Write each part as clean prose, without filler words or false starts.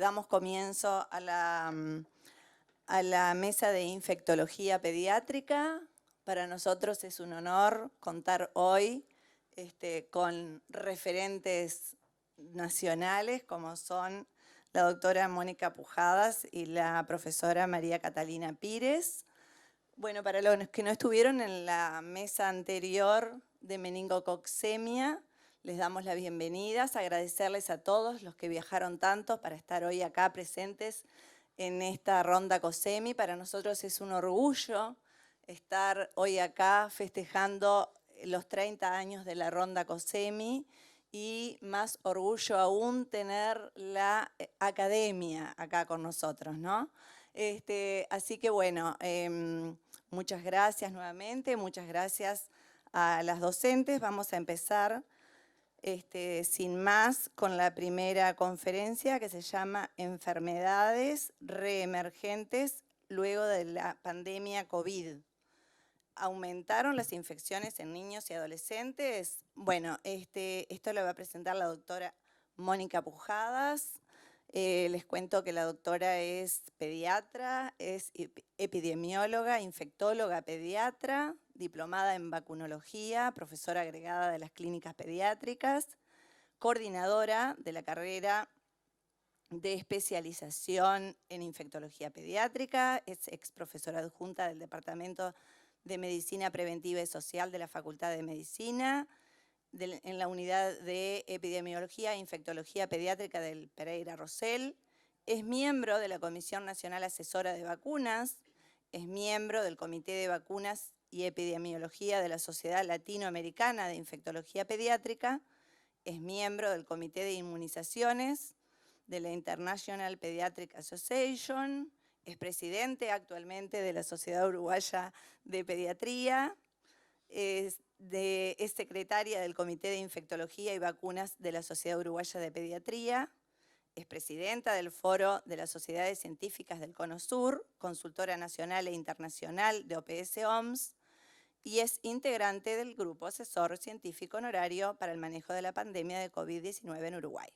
damos comienzo a la mesa de infectología pediátrica. Para nosotros es un honor contar hoy con referentes nacionales como son la doctora Mónica Pujadas y la profesora María Catalina Pires. Bueno, para los que no estuvieron en la mesa anterior de meningococcemia, les damos las bienvenidas, agradecerles a todos los que viajaron tanto para estar hoy acá presentes en esta ronda COSEMI. Para nosotros es un orgullo estar hoy acá festejando los 30 años de la ronda COSEMI y más orgullo aún tener la academia acá con nosotros, ¿no? Así que bueno, muchas gracias nuevamente, muchas gracias a las docentes. Vamos a empezar sin más con la primera conferencia que se llama Enfermedades reemergentes luego de la pandemia COVID. ¿Aumentaron las infecciones en niños y adolescentes? Bueno, esto lo va a presentar la doctora Mónica Pujadas. Les cuento que la doctora es pediatra, es epidemióloga, infectóloga pediatra, diplomada en vacunología, profesora agregada de las clínicas pediátricas, coordinadora de la carrera de especialización en infectología pediátrica, es ex profesora adjunta del Departamento de Medicina Preventiva y Social de la Facultad de Medicina, en la unidad de epidemiología e infectología pediátrica del Pereira Rosell, es miembro de la Comisión Nacional Asesora de Vacunas, es miembro del Comité de Vacunas y Epidemiología de la Sociedad Latinoamericana de Infectología Pediátrica, es miembro del Comité de Inmunizaciones de la International Pediatric Association, es presidente actualmente de la Sociedad Uruguaya de Pediatría, es secretaria del Comité de Infectología y Vacunas de la Sociedad Uruguaya de Pediatría, es presidenta del Foro de las Sociedades Científicas del Cono Sur, consultora nacional e internacional de OPS-OMS, y es integrante del Grupo Asesor Científico Honorario para el Manejo de la Pandemia de COVID-19 en Uruguay.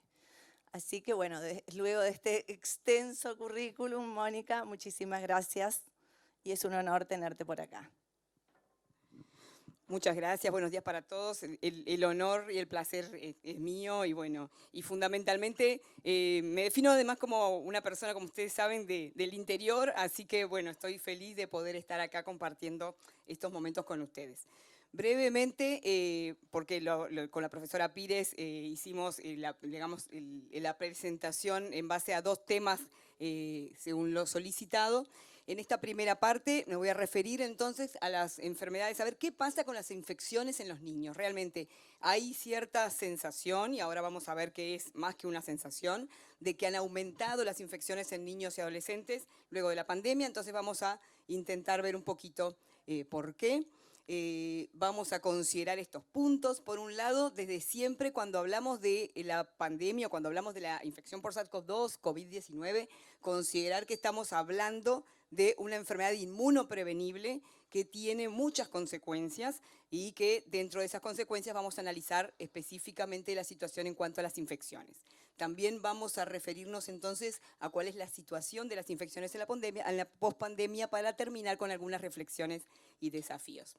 Así que bueno, luego de este extenso currículum, Mónica, muchísimas gracias y es un honor tenerte por acá. Muchas gracias, buenos días para todos. El honor y el placer es mío y bueno, y fundamentalmente me defino además como una persona, como ustedes saben, del interior, así que bueno, estoy feliz de poder estar acá compartiendo estos momentos con ustedes. Brevemente, porque con la profesora Pires hicimos la presentación en base a dos temas según lo solicitado. En esta primera parte me voy a referir entonces a las enfermedades, a ver qué pasa con las infecciones en los niños. Realmente hay cierta sensación, y ahora vamos a ver qué es más que una sensación, de que han aumentado las infecciones en niños y adolescentes luego de la pandemia, entonces vamos a intentar ver un poquito por qué. Vamos a considerar estos puntos. Por un lado, desde siempre cuando hablamos de la pandemia o cuando hablamos de la infección por SARS-CoV-2, COVID-19, considerar que estamos hablando de una enfermedad inmunoprevenible que tiene muchas consecuencias y que dentro de esas consecuencias vamos a analizar específicamente la situación en cuanto a las infecciones. También vamos a referirnos entonces a cuál es la situación de las infecciones en la pospandemia para terminar con algunas reflexiones y desafíos.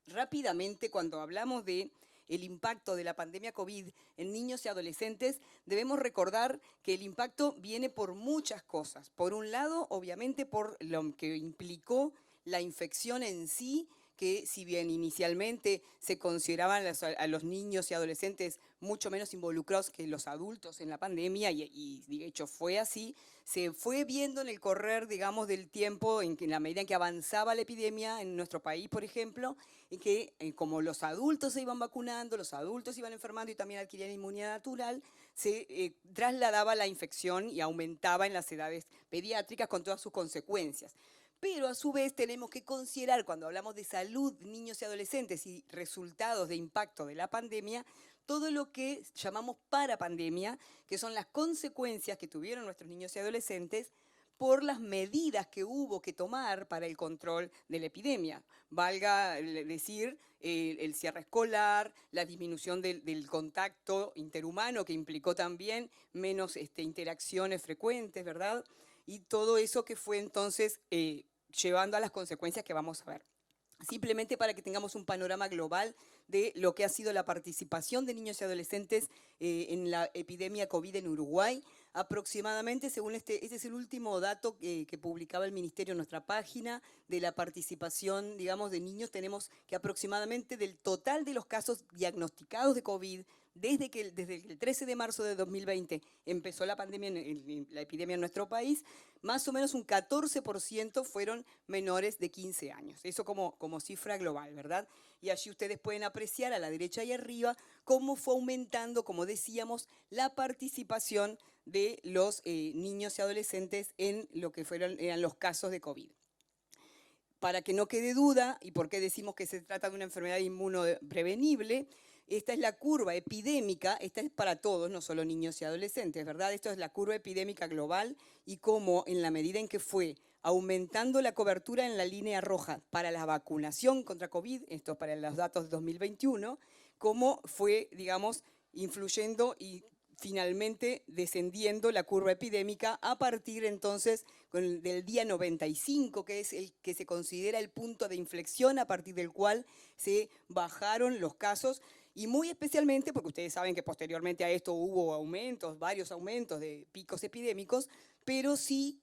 Rápidamente, cuando hablamos de el impacto de la pandemia COVID en niños y adolescentes, debemos recordar que el impacto viene por muchas cosas. Por un lado, obviamente, por lo que implicó la infección en sí, que si bien inicialmente se consideraban a los niños y adolescentes mucho menos involucrados que los adultos en la pandemia, y de hecho fue así, se fue viendo en el correr, digamos, del tiempo, en la medida en que avanzaba la epidemia en nuestro país, por ejemplo, en que como los adultos se iban vacunando, los adultos iban enfermando y también adquirían inmunidad natural, se trasladaba la infección y aumentaba en las edades pediátricas con todas sus consecuencias. Pero a su vez tenemos que considerar, cuando hablamos de salud, niños y adolescentes y resultados de impacto de la pandemia, todo lo que llamamos parapandemia, que son las consecuencias que tuvieron nuestros niños y adolescentes por las medidas que hubo que tomar para el control de la epidemia. Valga decir, el cierre escolar, la disminución del contacto interhumano, que implicó también menos interacciones frecuentes, ¿verdad? Y todo eso que fue entonces llevando a las consecuencias que vamos a ver. Simplemente para que tengamos un panorama global de lo que ha sido la participación de niños y adolescentes en la epidemia COVID en Uruguay. Aproximadamente, según este es el último dato que publicaba el Ministerio en nuestra página, de la participación, digamos, de niños, tenemos que aproximadamente del total de los casos diagnosticados de COVID, desde el 13 de marzo de 2020 empezó la pandemia, la epidemia en nuestro país, más o menos un 14% fueron menores de 15 años. Eso como cifra global, ¿verdad? Y allí ustedes pueden apreciar a la derecha y arriba cómo fue aumentando, como decíamos, la participación de los niños y adolescentes en lo que eran los casos de COVID. Para que no quede duda, y por qué decimos que se trata de una enfermedad inmunoprevenible, esta es la curva epidémica, esta es para todos, no solo niños y adolescentes, ¿verdad? Esto es la curva epidémica global y cómo en la medida en que fue aumentando la cobertura en la línea roja para la vacunación contra COVID, esto para los datos de 2021, cómo fue, digamos, influyendo y finalmente descendiendo la curva epidémica a partir entonces del día 95, que es el que se considera el punto de inflexión a partir del cual se bajaron los casos. Y muy especialmente, porque ustedes saben que posteriormente a esto hubo aumentos, varios aumentos de picos epidémicos, pero sí,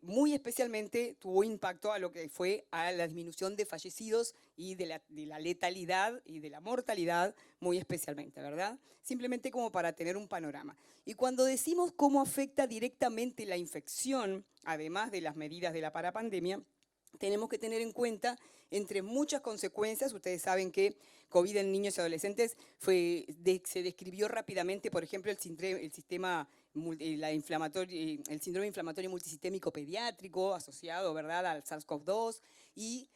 muy especialmente tuvo impacto a lo que fue a la disminución de fallecidos y de la letalidad y de la mortalidad, muy especialmente, ¿verdad? Simplemente como para tener un panorama. Y cuando decimos cómo afecta directamente la infección, además de las medidas de la parapandemia, tenemos que tener en cuenta, entre muchas consecuencias, ustedes saben que COVID en niños y adolescentes se describió rápidamente, por ejemplo, el síndrome inflamatorio multisistémico pediátrico asociado, ¿verdad?, al SARS-CoV-2 y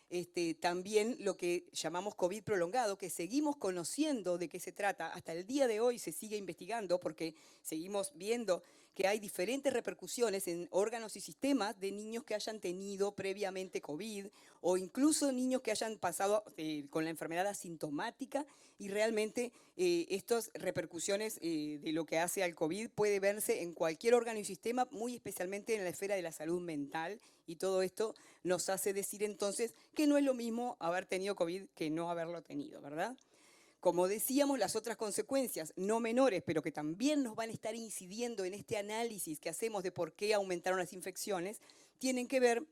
también lo que llamamos COVID prolongado, que seguimos conociendo de qué se trata. Hasta el día de hoy se sigue investigando porque seguimos viendo que hay diferentes repercusiones en órganos y sistemas de niños que hayan tenido previamente COVID o incluso niños que hayan pasado con la enfermedad asintomática y realmente estas repercusiones de lo que hace al COVID puede verse en cualquier órgano y sistema, muy especialmente en la esfera de la salud mental, y todo esto nos hace decir entonces que no es lo mismo haber tenido COVID que no haberlo tenido, ¿verdad? Como decíamos, las otras consecuencias, no menores, pero que también nos van a estar incidiendo en este análisis que hacemos de por qué aumentaron las infecciones, tienen que ver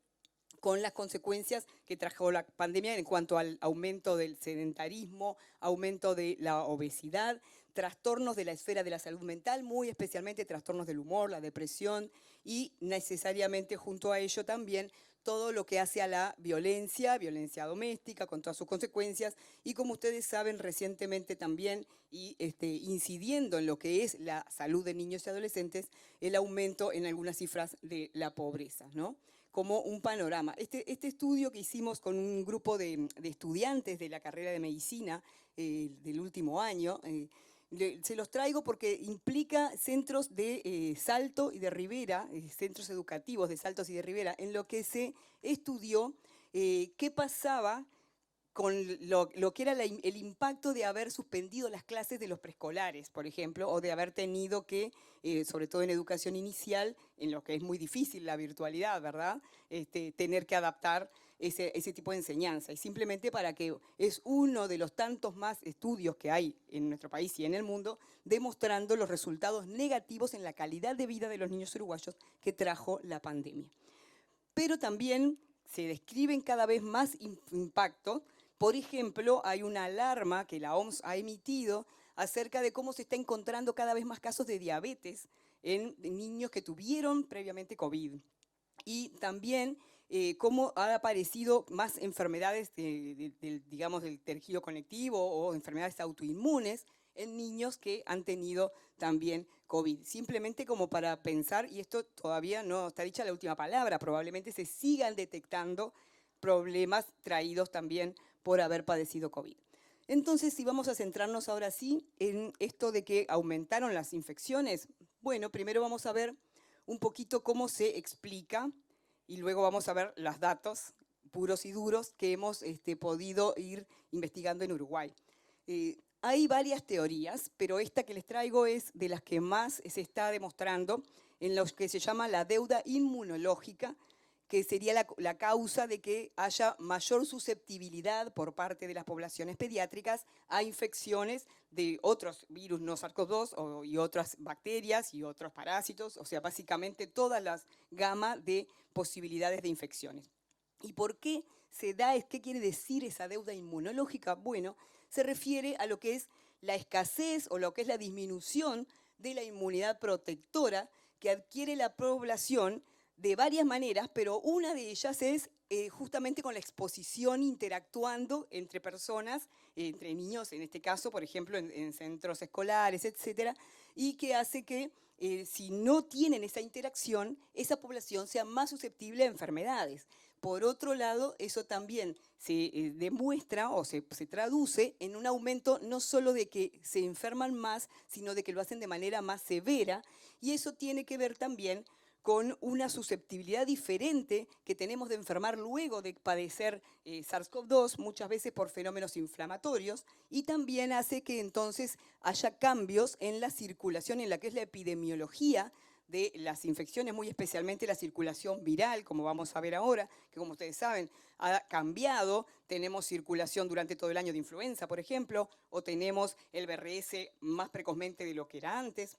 con las consecuencias que trajo la pandemia en cuanto al aumento del sedentarismo, aumento de la obesidad, trastornos de la esfera de la salud mental, muy especialmente trastornos del humor, la depresión y necesariamente junto a ello también todo lo que hace a la violencia doméstica con todas sus consecuencias y como ustedes saben recientemente también y incidiendo en lo que es la salud de niños y adolescentes, el aumento en algunas cifras de la pobreza, ¿no? Como un panorama. Este estudio que hicimos con un grupo de estudiantes de la carrera de medicina del último año, se los traigo porque implica centros de Salto y de Rivera, centros educativos de Saltos y de Rivera, en lo que se estudió qué pasaba con lo que era el impacto de haber suspendido las clases de los preescolares, por ejemplo, o de haber tenido que, sobre todo en educación inicial, en lo que es muy difícil la virtualidad, ¿verdad?, tener que adaptar ese tipo de enseñanza. Y simplemente para que es uno de los tantos más estudios que hay en nuestro país y en el mundo, demostrando los resultados negativos en la calidad de vida de los niños uruguayos que trajo la pandemia. Pero también se describen cada vez más impactos. Por ejemplo, hay una alarma que la OMS ha emitido acerca de cómo se está encontrando cada vez más casos de diabetes en niños que tuvieron previamente COVID. Y también cómo han aparecido más enfermedades digamos, del tejido conectivo o enfermedades autoinmunes en niños que han tenido también COVID. Simplemente como para pensar, y esto todavía no está dicha la última palabra, probablemente se sigan detectando problemas traídos también por haber padecido COVID. Entonces, si vamos a centrarnos ahora sí en esto de que aumentaron las infecciones, bueno, primero vamos a ver un poquito cómo se explica y luego vamos a ver los datos puros y duros que hemos podido ir investigando en Uruguay. Hay varias teorías, pero esta que les traigo es de las que más se está demostrando en lo que se llama la deuda inmunológica, que sería la causa de que haya mayor susceptibilidad por parte de las poblaciones pediátricas a infecciones de otros virus no SARS-CoV-2 y otras bacterias y otros parásitos, o sea, básicamente todas las gamas de posibilidades de infecciones. ¿Y por qué se da? ¿Qué quiere decir esa deuda inmunológica? Bueno, se refiere a lo que es la escasez o lo que es la disminución de la inmunidad protectora que adquiere la población de varias maneras, pero una de ellas es justamente con la exposición interactuando entre personas, entre niños, en este caso, por ejemplo, en centros escolares, etcétera, y que hace que si no tienen esa interacción, esa población sea más susceptible a enfermedades. Por otro lado, eso también se demuestra o se traduce en un aumento no solo de que se enferman más, sino de que lo hacen de manera más severa, y eso tiene que ver también con una susceptibilidad diferente que tenemos de enfermar luego de padecer SARS-CoV-2, muchas veces por fenómenos inflamatorios, y también hace que entonces haya cambios en la circulación, en la que es la epidemiología de las infecciones, muy especialmente la circulación viral, como vamos a ver ahora, que como ustedes saben, ha cambiado. Tenemos circulación durante todo el año de influenza, por ejemplo, o tenemos el BRS más precozmente de lo que era antes,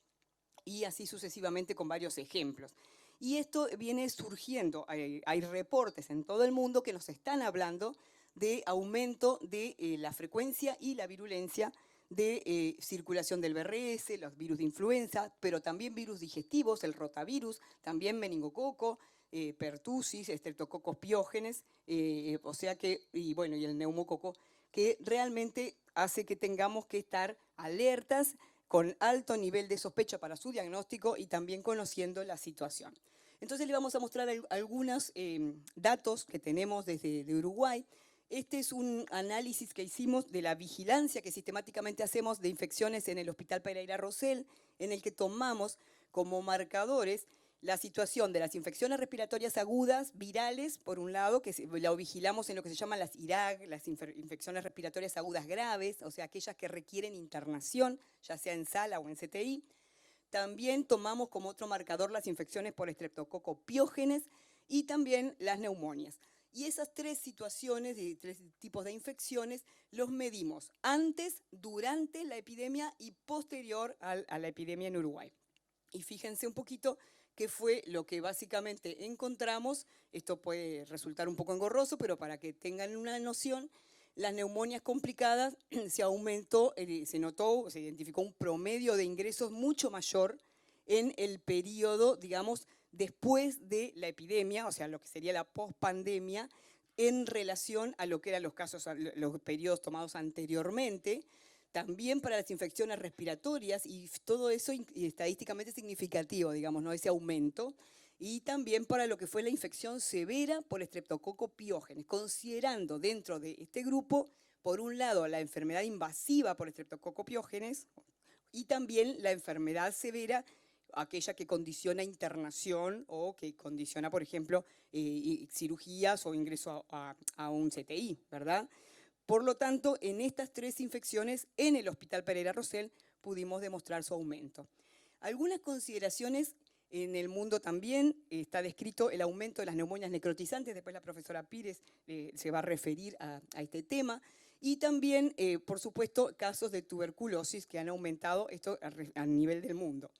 y así sucesivamente con varios ejemplos. Y esto viene surgiendo, hay reportes en todo el mundo que nos están hablando de aumento de la frecuencia y la virulencia de circulación del BRS, los virus de influenza, pero también virus digestivos, el rotavirus, también meningococo, pertussis, estreptococos piógenes, o sea que, y bueno, y el neumococo, que realmente hace que tengamos que estar alertas con alto nivel de sospecha para su diagnóstico y también conociendo la situación. Entonces le vamos a mostrar algunos datos que tenemos desde Uruguay. Este es un análisis que hicimos de la vigilancia que sistemáticamente hacemos de infecciones en el Hospital Pereira Rosell, en el que tomamos como marcadores la situación de las infecciones respiratorias agudas, virales, por un lado, que la vigilamos en lo que se llaman las IRAG, las infecciones respiratorias agudas graves, o sea, aquellas que requieren internación, ya sea en sala o en CTI. También tomamos como otro marcador las infecciones por estreptococo piógenes y también las neumonias. Y esas tres situaciones, tres tipos de infecciones, los medimos antes, durante la epidemia y posterior a la epidemia en Uruguay. Y fíjense un poquito qué fue lo que básicamente encontramos. Esto puede resultar un poco engorroso, pero para que tengan una noción, las neumonias complicadas se aumentó, se notó, se identificó un promedio de ingresos mucho mayor en el periodo, digamos, después de la epidemia, o sea, lo que sería la pospandemia, en relación a lo que eran los casos, los periodos tomados anteriormente. También para las infecciones respiratorias, y todo eso estadísticamente significativo, digamos, ¿no? Ese aumento. Y también para lo que fue la infección severa por estreptococo piógenes, considerando dentro de este grupo, por un lado, la enfermedad invasiva por estreptococo piógenes y también la enfermedad severa, aquella que condiciona internación o que condiciona, por ejemplo, cirugías o ingreso a un CTI, ¿verdad? Por lo tanto, en estas tres infecciones, en el Hospital Pereira Rosell, pudimos demostrar su aumento. Algunas consideraciones en el mundo también, está descrito el aumento de las neumonias necrotizantes, después la profesora Pires se va a referir a este tema, y también, por supuesto, casos de tuberculosis que han aumentado esto a nivel del mundo.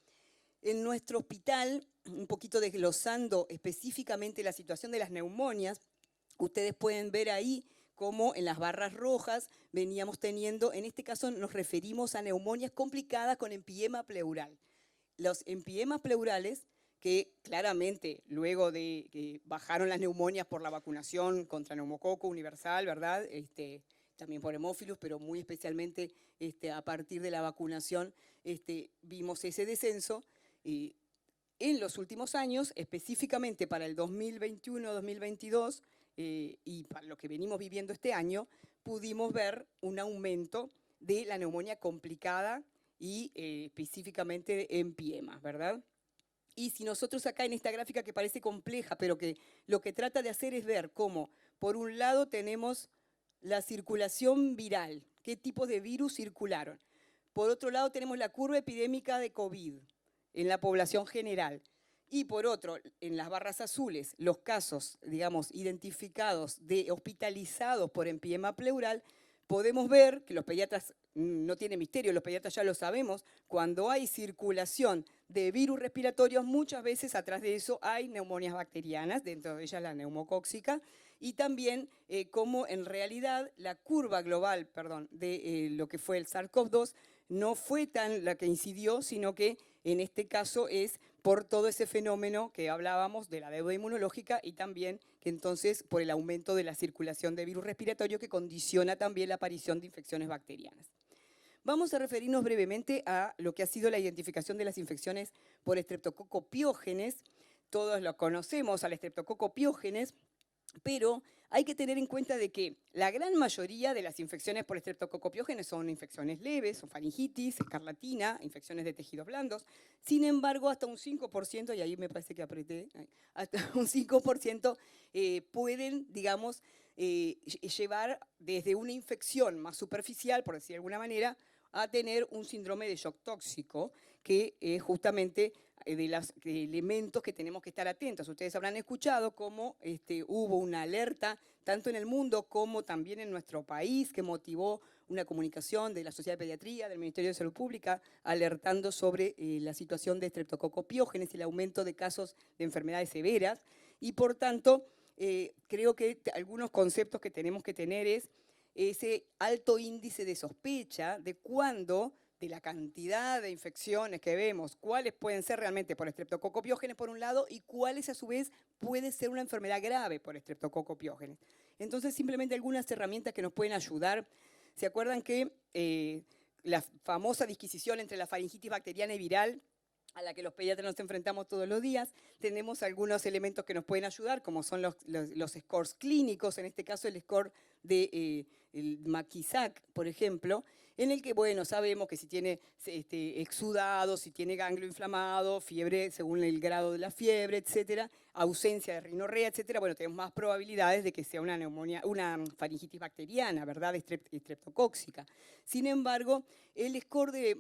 En nuestro hospital, un poquito desglosando específicamente la situación de las neumonias, ustedes pueden ver ahí cómo en las barras rojas veníamos teniendo, en este caso nos referimos a neumonias complicadas con empiema pleural. Los empiemas pleurales, que claramente luego de que bajaron las neumonias por la vacunación contra neumococo universal, ¿verdad? También por hemófilos, pero muy especialmente a partir de la vacunación vimos ese descenso. En los últimos años, específicamente para el 2021-2022, y para lo que venimos viviendo este año, pudimos ver un aumento de la neumonía complicada y específicamente de empiemas, ¿verdad? Y si nosotros acá en esta gráfica que parece compleja, pero que lo que trata de hacer es ver cómo, por un lado tenemos la circulación viral, qué tipos de virus circularon. Por otro lado tenemos la curva epidémica de COVID en la población general. Y por otro, en las barras azules, los casos, digamos, identificados de hospitalizados por empiema pleural, podemos ver que los pediatras, no tiene misterio, los pediatras ya lo sabemos, cuando hay circulación de virus respiratorios, muchas veces atrás de eso hay neumonías bacterianas, dentro de ellas la neumocóxica, y también cómo en realidad la curva global, de lo que fue el SARS-CoV-2 no fue tan la que incidió, sino que en este caso es por todo ese fenómeno que hablábamos de la deuda inmunológica y también que entonces por el aumento de la circulación de virus respiratorio que condiciona también la aparición de infecciones bacterianas. Vamos a referirnos brevemente a lo que ha sido la identificación de las infecciones por estreptococo piógenes. Todos lo conocemos al estreptococo piógenes, pero hay que tener en cuenta de que la gran mayoría de las infecciones por estreptococo piógenes son infecciones leves, son faringitis, escarlatina, infecciones de tejidos blandos. Sin embargo, hasta un 5%, y ahí me parece que apreté, hasta un 5% pueden, digamos, llevar desde una infección más superficial, por decir de alguna manera, a tener un síndrome de shock tóxico, que es justamente de los elementos que tenemos que estar atentos. Ustedes habrán escuchado cómo hubo una alerta, tanto en el mundo como también en nuestro país, que motivó una comunicación de la Sociedad de Pediatría, del Ministerio de Salud Pública, alertando sobre la situación de estreptococo piógenes y el aumento de casos de enfermedades severas. Y por tanto, creo que algunos conceptos que tenemos que tener es ese alto índice de sospecha de cuándo, de la cantidad de infecciones que vemos, cuáles pueden ser realmente por estreptococo piógenes por un lado y cuáles a su vez puede ser una enfermedad grave por estreptococo piógenes. Entonces simplemente algunas herramientas que nos pueden ayudar. ¿Se acuerdan que la famosa disquisición entre la faringitis bacteriana y viral, a la que los pediatras nos enfrentamos todos los días, tenemos algunos elementos que nos pueden ayudar, como son los scores clínicos, en este caso el score de el Maquisac, por ejemplo, en el que, bueno, sabemos que si tiene exudado, si tiene ganglio inflamado, fiebre según el grado de la fiebre, etcétera, ausencia de rinorrea, etcétera, bueno, tenemos más probabilidades de que sea una neumonía, una faringitis bacteriana, ¿verdad?, estreptocóxica. Sin embargo, el score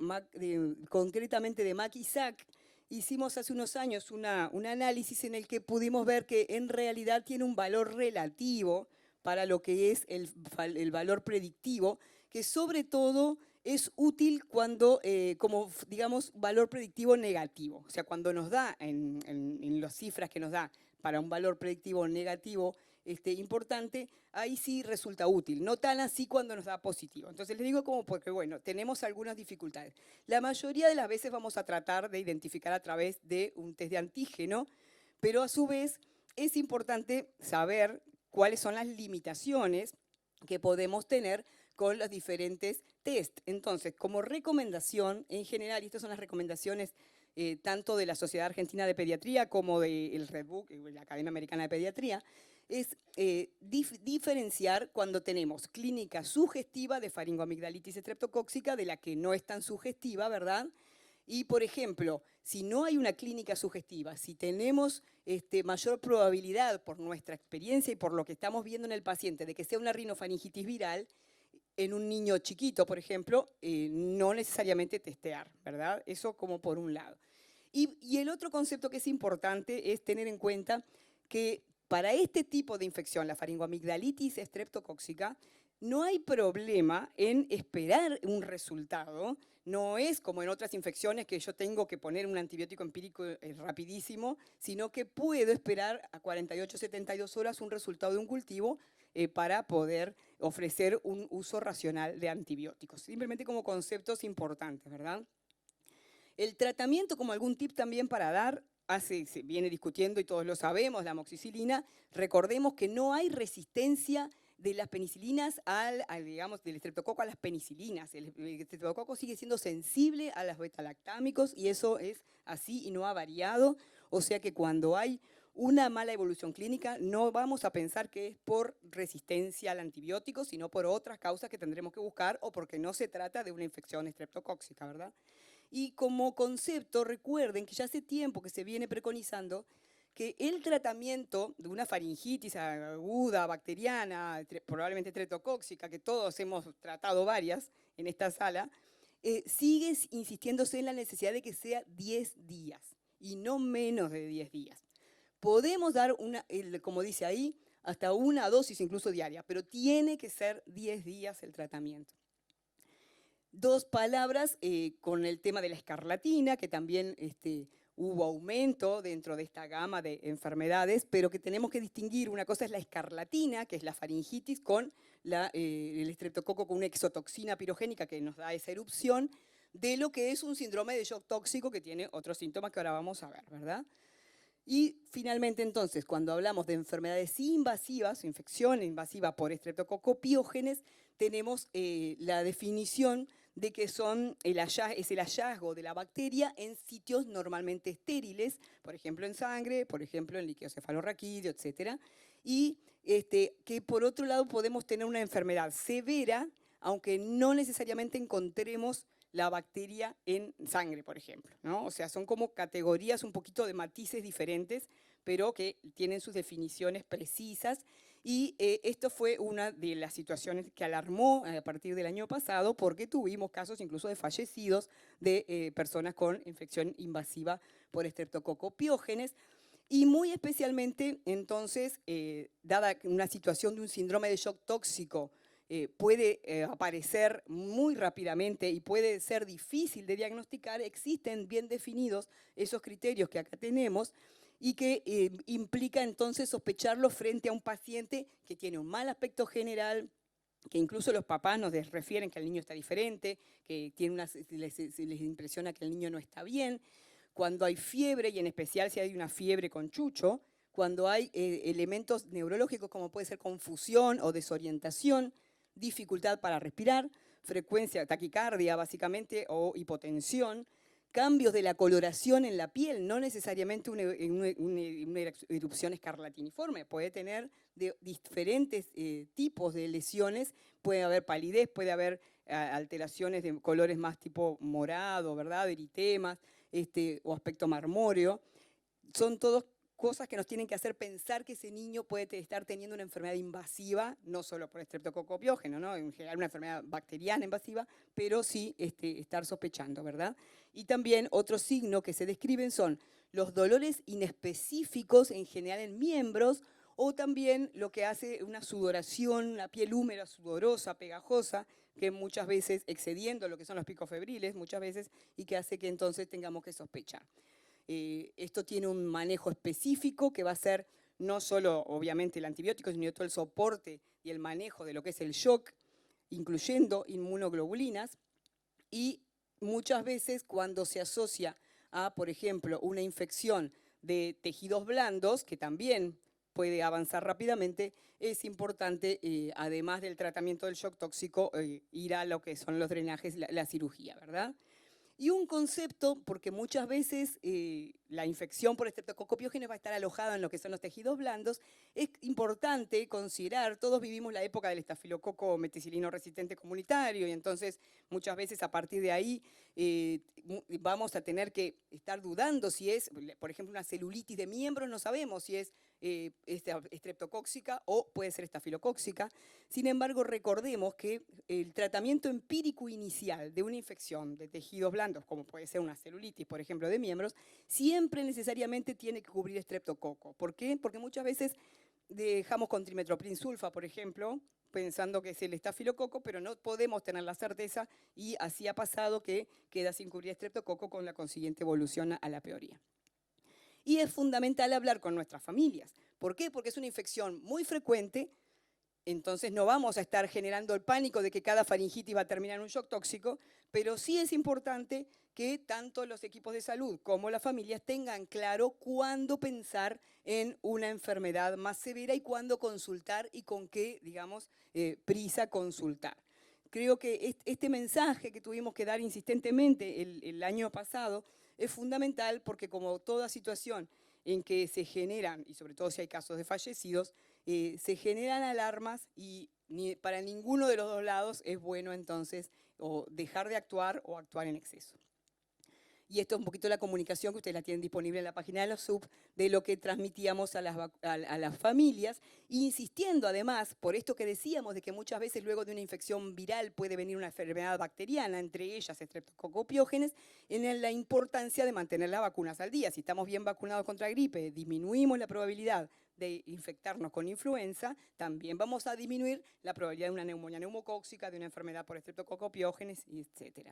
concretamente de Maquisac, hicimos hace unos años un análisis en el que pudimos ver que en realidad tiene un valor relativo para lo que es el valor predictivo, que sobre todo es útil cuando, como digamos, valor predictivo negativo. O sea, cuando nos da, en las cifras que nos da para un valor predictivo negativo importante, ahí sí resulta útil. No tan así cuando nos da positivo. Entonces les digo como porque, bueno, tenemos algunas dificultades. La mayoría de las veces vamos a tratar de identificar a través de un test de antígeno, pero a su vez es importante saber cuáles son las limitaciones que podemos tener con los diferentes test. Entonces, como recomendación en general, y estas son las recomendaciones tanto de la Sociedad Argentina de Pediatría como del Red Book, la Academia Americana de Pediatría, es diferenciar cuando tenemos clínica sugestiva de faringoamigdalitis estreptocóxica de la que no es tan sugestiva, ¿verdad? Y, por ejemplo, si no hay una clínica sugestiva, si tenemos mayor probabilidad por nuestra experiencia y por lo que estamos viendo en el paciente de que sea una rinofaringitis viral, en un niño chiquito, por ejemplo, no necesariamente testear, ¿verdad? Eso como por un lado. Y el otro concepto que es importante es tener en cuenta que para este tipo de infección, la faringoamigdalitis estreptocóxica, no hay problema en esperar un resultado. No es como en otras infecciones que yo tengo que poner un antibiótico empírico rapidísimo, sino que puedo esperar a 48, 72 horas un resultado de un cultivo para poder ofrecer un uso racional de antibióticos. Simplemente como conceptos importantes, ¿verdad? El tratamiento, como algún tip también para dar, se viene discutiendo y todos lo sabemos, la amoxicilina. Recordemos que no hay resistencia de las penicilinas digamos, del estreptococo a las penicilinas. El estreptococo sigue siendo sensible a los betalactámicos y eso es así y no ha variado. O sea que cuando hay una mala evolución clínica, no vamos a pensar que es por resistencia al antibiótico, sino por otras causas que tendremos que buscar o porque no se trata de una infección estreptocóxica, ¿verdad? Y como concepto, recuerden que ya hace tiempo que se viene preconizando que el tratamiento de una faringitis aguda, bacteriana, probablemente estreptocóxica, que todos hemos tratado varias en esta sala, sigue insistiéndose en la necesidad de que sea 10 días y no menos de 10 días. Podemos dar, como dice ahí, hasta una dosis incluso diaria, pero tiene que ser 10 días el tratamiento. Dos palabras con el tema de la escarlatina, que también hubo aumento dentro de esta gama de enfermedades, pero que tenemos que distinguir. Una cosa es la escarlatina, que es la faringitis, con el estreptococo con una exotoxina pirogénica que nos da esa erupción, de lo que es un síndrome de shock tóxico que tiene otros síntomas que ahora vamos a ver, ¿verdad? Y finalmente, entonces, cuando hablamos de enfermedades invasivas, infección invasiva por estreptococo piógenes, tenemos la definición de que es el hallazgo de la bacteria en sitios normalmente estériles, por ejemplo en sangre, por ejemplo en líquido cefalorraquídeo, etc. Y que por otro lado podemos tener una enfermedad severa, aunque no necesariamente encontremos la bacteria en sangre, por ejemplo, ¿no? O sea, son como categorías un poquito de matices diferentes, pero que tienen sus definiciones precisas. Y esto fue una de las situaciones que alarmó a partir del año pasado, porque tuvimos casos incluso de fallecidos de personas con infección invasiva por estreptococo piógenes. Y muy especialmente, entonces, dada una situación de un síndrome de shock tóxico, puede aparecer muy rápidamente y puede ser difícil de diagnosticar, existen bien definidos esos criterios que acá tenemos y que implica entonces sospecharlo frente a un paciente que tiene un mal aspecto general, que incluso los papás nos refieren que el niño está diferente, que les impresiona que el niño no está bien. Cuando hay fiebre, y en especial si hay una fiebre con chucho, cuando hay elementos neurológicos como puede ser confusión o desorientación, dificultad para respirar, frecuencia, taquicardia básicamente, o hipotensión, cambios de la coloración en la piel, no necesariamente una erupción escarlatiniforme, puede tener de diferentes tipos de lesiones, puede haber palidez, puede haber alteraciones de colores más tipo morado, ¿verdad? Eritemas, o aspecto marmóreo. Son todos cosas que nos tienen que hacer pensar que ese niño puede estar teniendo una enfermedad invasiva, no solo por estreptococo piógeno, ¿no? En general una enfermedad bacteriana invasiva, pero sí estar sospechando, ¿verdad? Y también otro signo que se describen son los dolores inespecíficos, en general en miembros, o también lo que hace una sudoración, la piel húmeda, sudorosa, pegajosa, que muchas veces excediendo lo que son los picos febriles, muchas veces, y que hace que entonces tengamos que sospechar. Esto tiene un manejo específico que va a ser no solo, obviamente, el antibiótico, sino todo el soporte y el manejo de lo que es el shock, incluyendo inmunoglobulinas, y muchas veces cuando se asocia a, por ejemplo, una infección de tejidos blandos, que también puede avanzar rápidamente, es importante, además del tratamiento del shock tóxico, ir a lo que son los drenajes, la cirugía, ¿verdad? Y un concepto, porque muchas veces la infección por estreptococo piógenes va a estar alojada en lo que son los tejidos blandos, es importante considerar, todos vivimos la época del estafilococo meticilino resistente comunitario, y entonces muchas veces a partir de ahí vamos a tener que estar dudando si es, por ejemplo, una celulitis de miembros, no sabemos si es estreptocóxica o puede ser estafilocóxica. Sin embargo, recordemos que el tratamiento empírico inicial de una infección de tejidos blandos, como puede ser una celulitis, por ejemplo, de miembros, siempre necesariamente tiene que cubrir estreptococo. ¿Por qué? Porque muchas veces dejamos con trimetoprim sulfa, por ejemplo, pensando que es el estafilococo, pero no podemos tener la certeza, y así ha pasado que queda sin cubrir estreptococo con la consiguiente evolución a la peoría. Y es fundamental hablar con nuestras familias. ¿Por qué? Porque es una infección muy frecuente, entonces no vamos a estar generando el pánico de que cada faringitis va a terminar en un shock tóxico, pero sí es importante que tanto los equipos de salud como las familias tengan claro cuándo pensar en una enfermedad más severa y cuándo consultar y con qué, digamos, prisa consultar. Creo que este mensaje que tuvimos que dar insistentemente el año pasado es fundamental porque, como toda situación en que se generan, y sobre todo si hay casos de fallecidos, se generan alarmas y para ninguno de los dos lados es bueno entonces o dejar de actuar o actuar en exceso. Y esto es un poquito la comunicación que ustedes la tienen disponible en la página de la SUB, de lo que transmitíamos a las familias, insistiendo además, por esto que decíamos, de que muchas veces luego de una infección viral puede venir una enfermedad bacteriana, entre ellas Streptococcus, en la importancia de mantener las vacunas al día. Si estamos bien vacunados contra gripe, disminuimos la probabilidad de infectarnos con influenza, también vamos a disminuir la probabilidad de una neumonía neumocóxica, de una enfermedad por Streptococcus, etc.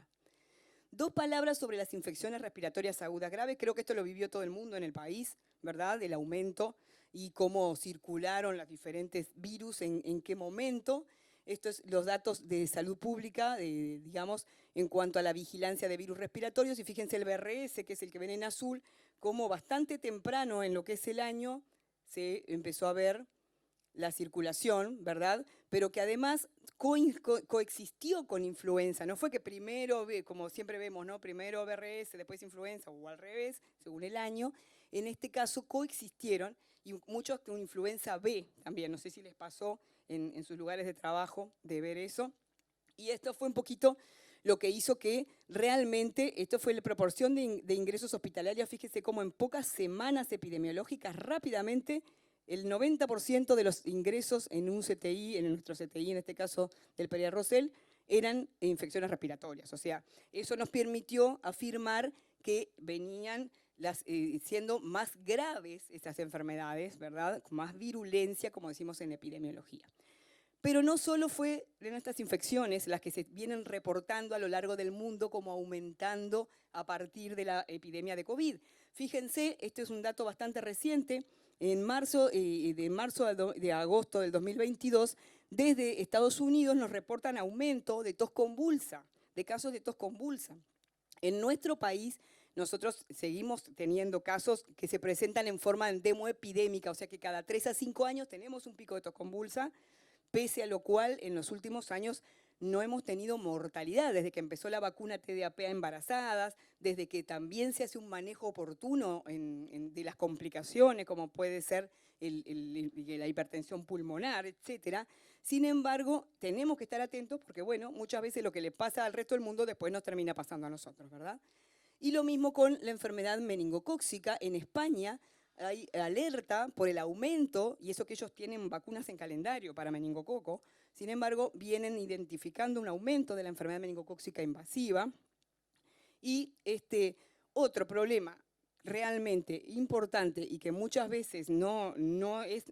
Dos palabras sobre las infecciones respiratorias agudas graves. Creo que esto lo vivió todo el mundo en el país, ¿verdad? El aumento y cómo circularon los diferentes virus, en qué momento. Estos son los datos de salud pública, digamos, en cuanto a la vigilancia de virus respiratorios. Y fíjense el BRS, que es el que ven en azul, como bastante temprano en lo que es el año se empezó a ver la circulación, ¿verdad? Pero que además coexistió con influenza. No fue que primero, como siempre vemos, ¿no? Primero BRS, después influenza, o al revés, según el año. En este caso coexistieron, y muchos con influenza B también. No sé si les pasó en sus lugares de trabajo de ver eso. Y esto fue un poquito lo que hizo que realmente, esto fue la proporción de ingresos hospitalarios. Fíjese cómo en pocas semanas epidemiológicas rápidamente el 90% de los ingresos en un CTI, en nuestro CTI, en este caso del Pereira Rosell, eran infecciones respiratorias. O sea, eso nos permitió afirmar que venían siendo más graves estas enfermedades, ¿verdad? Con más virulencia, como decimos en epidemiología. Pero no solo fue de nuestras infecciones las que se vienen reportando a lo largo del mundo como aumentando a partir de la epidemia de COVID. Fíjense, este es un dato bastante reciente. En marzo, de agosto del 2022, desde Estados Unidos nos reportan aumento de tos convulsa, de casos de tos convulsa. En nuestro país, nosotros seguimos teniendo casos que se presentan en forma endemoepidémica, o sea que cada 3 a 5 años tenemos un pico de tos convulsa, pese a lo cual en los últimos años no hemos tenido mortalidad, desde que empezó la vacuna TDAP a embarazadas, desde que también se hace un manejo oportuno de las complicaciones, como puede ser la hipertensión pulmonar, etc. Sin embargo, tenemos que estar atentos porque, bueno, muchas veces lo que le pasa al resto del mundo después nos termina pasando a nosotros, ¿verdad? Y lo mismo con la enfermedad meningocóxica. En España hay alerta por el aumento, y eso que ellos tienen vacunas en calendario para meningococo. Sin embargo, vienen identificando un aumento de la enfermedad meningocóxica invasiva. Y otro problema realmente importante y que muchas veces no es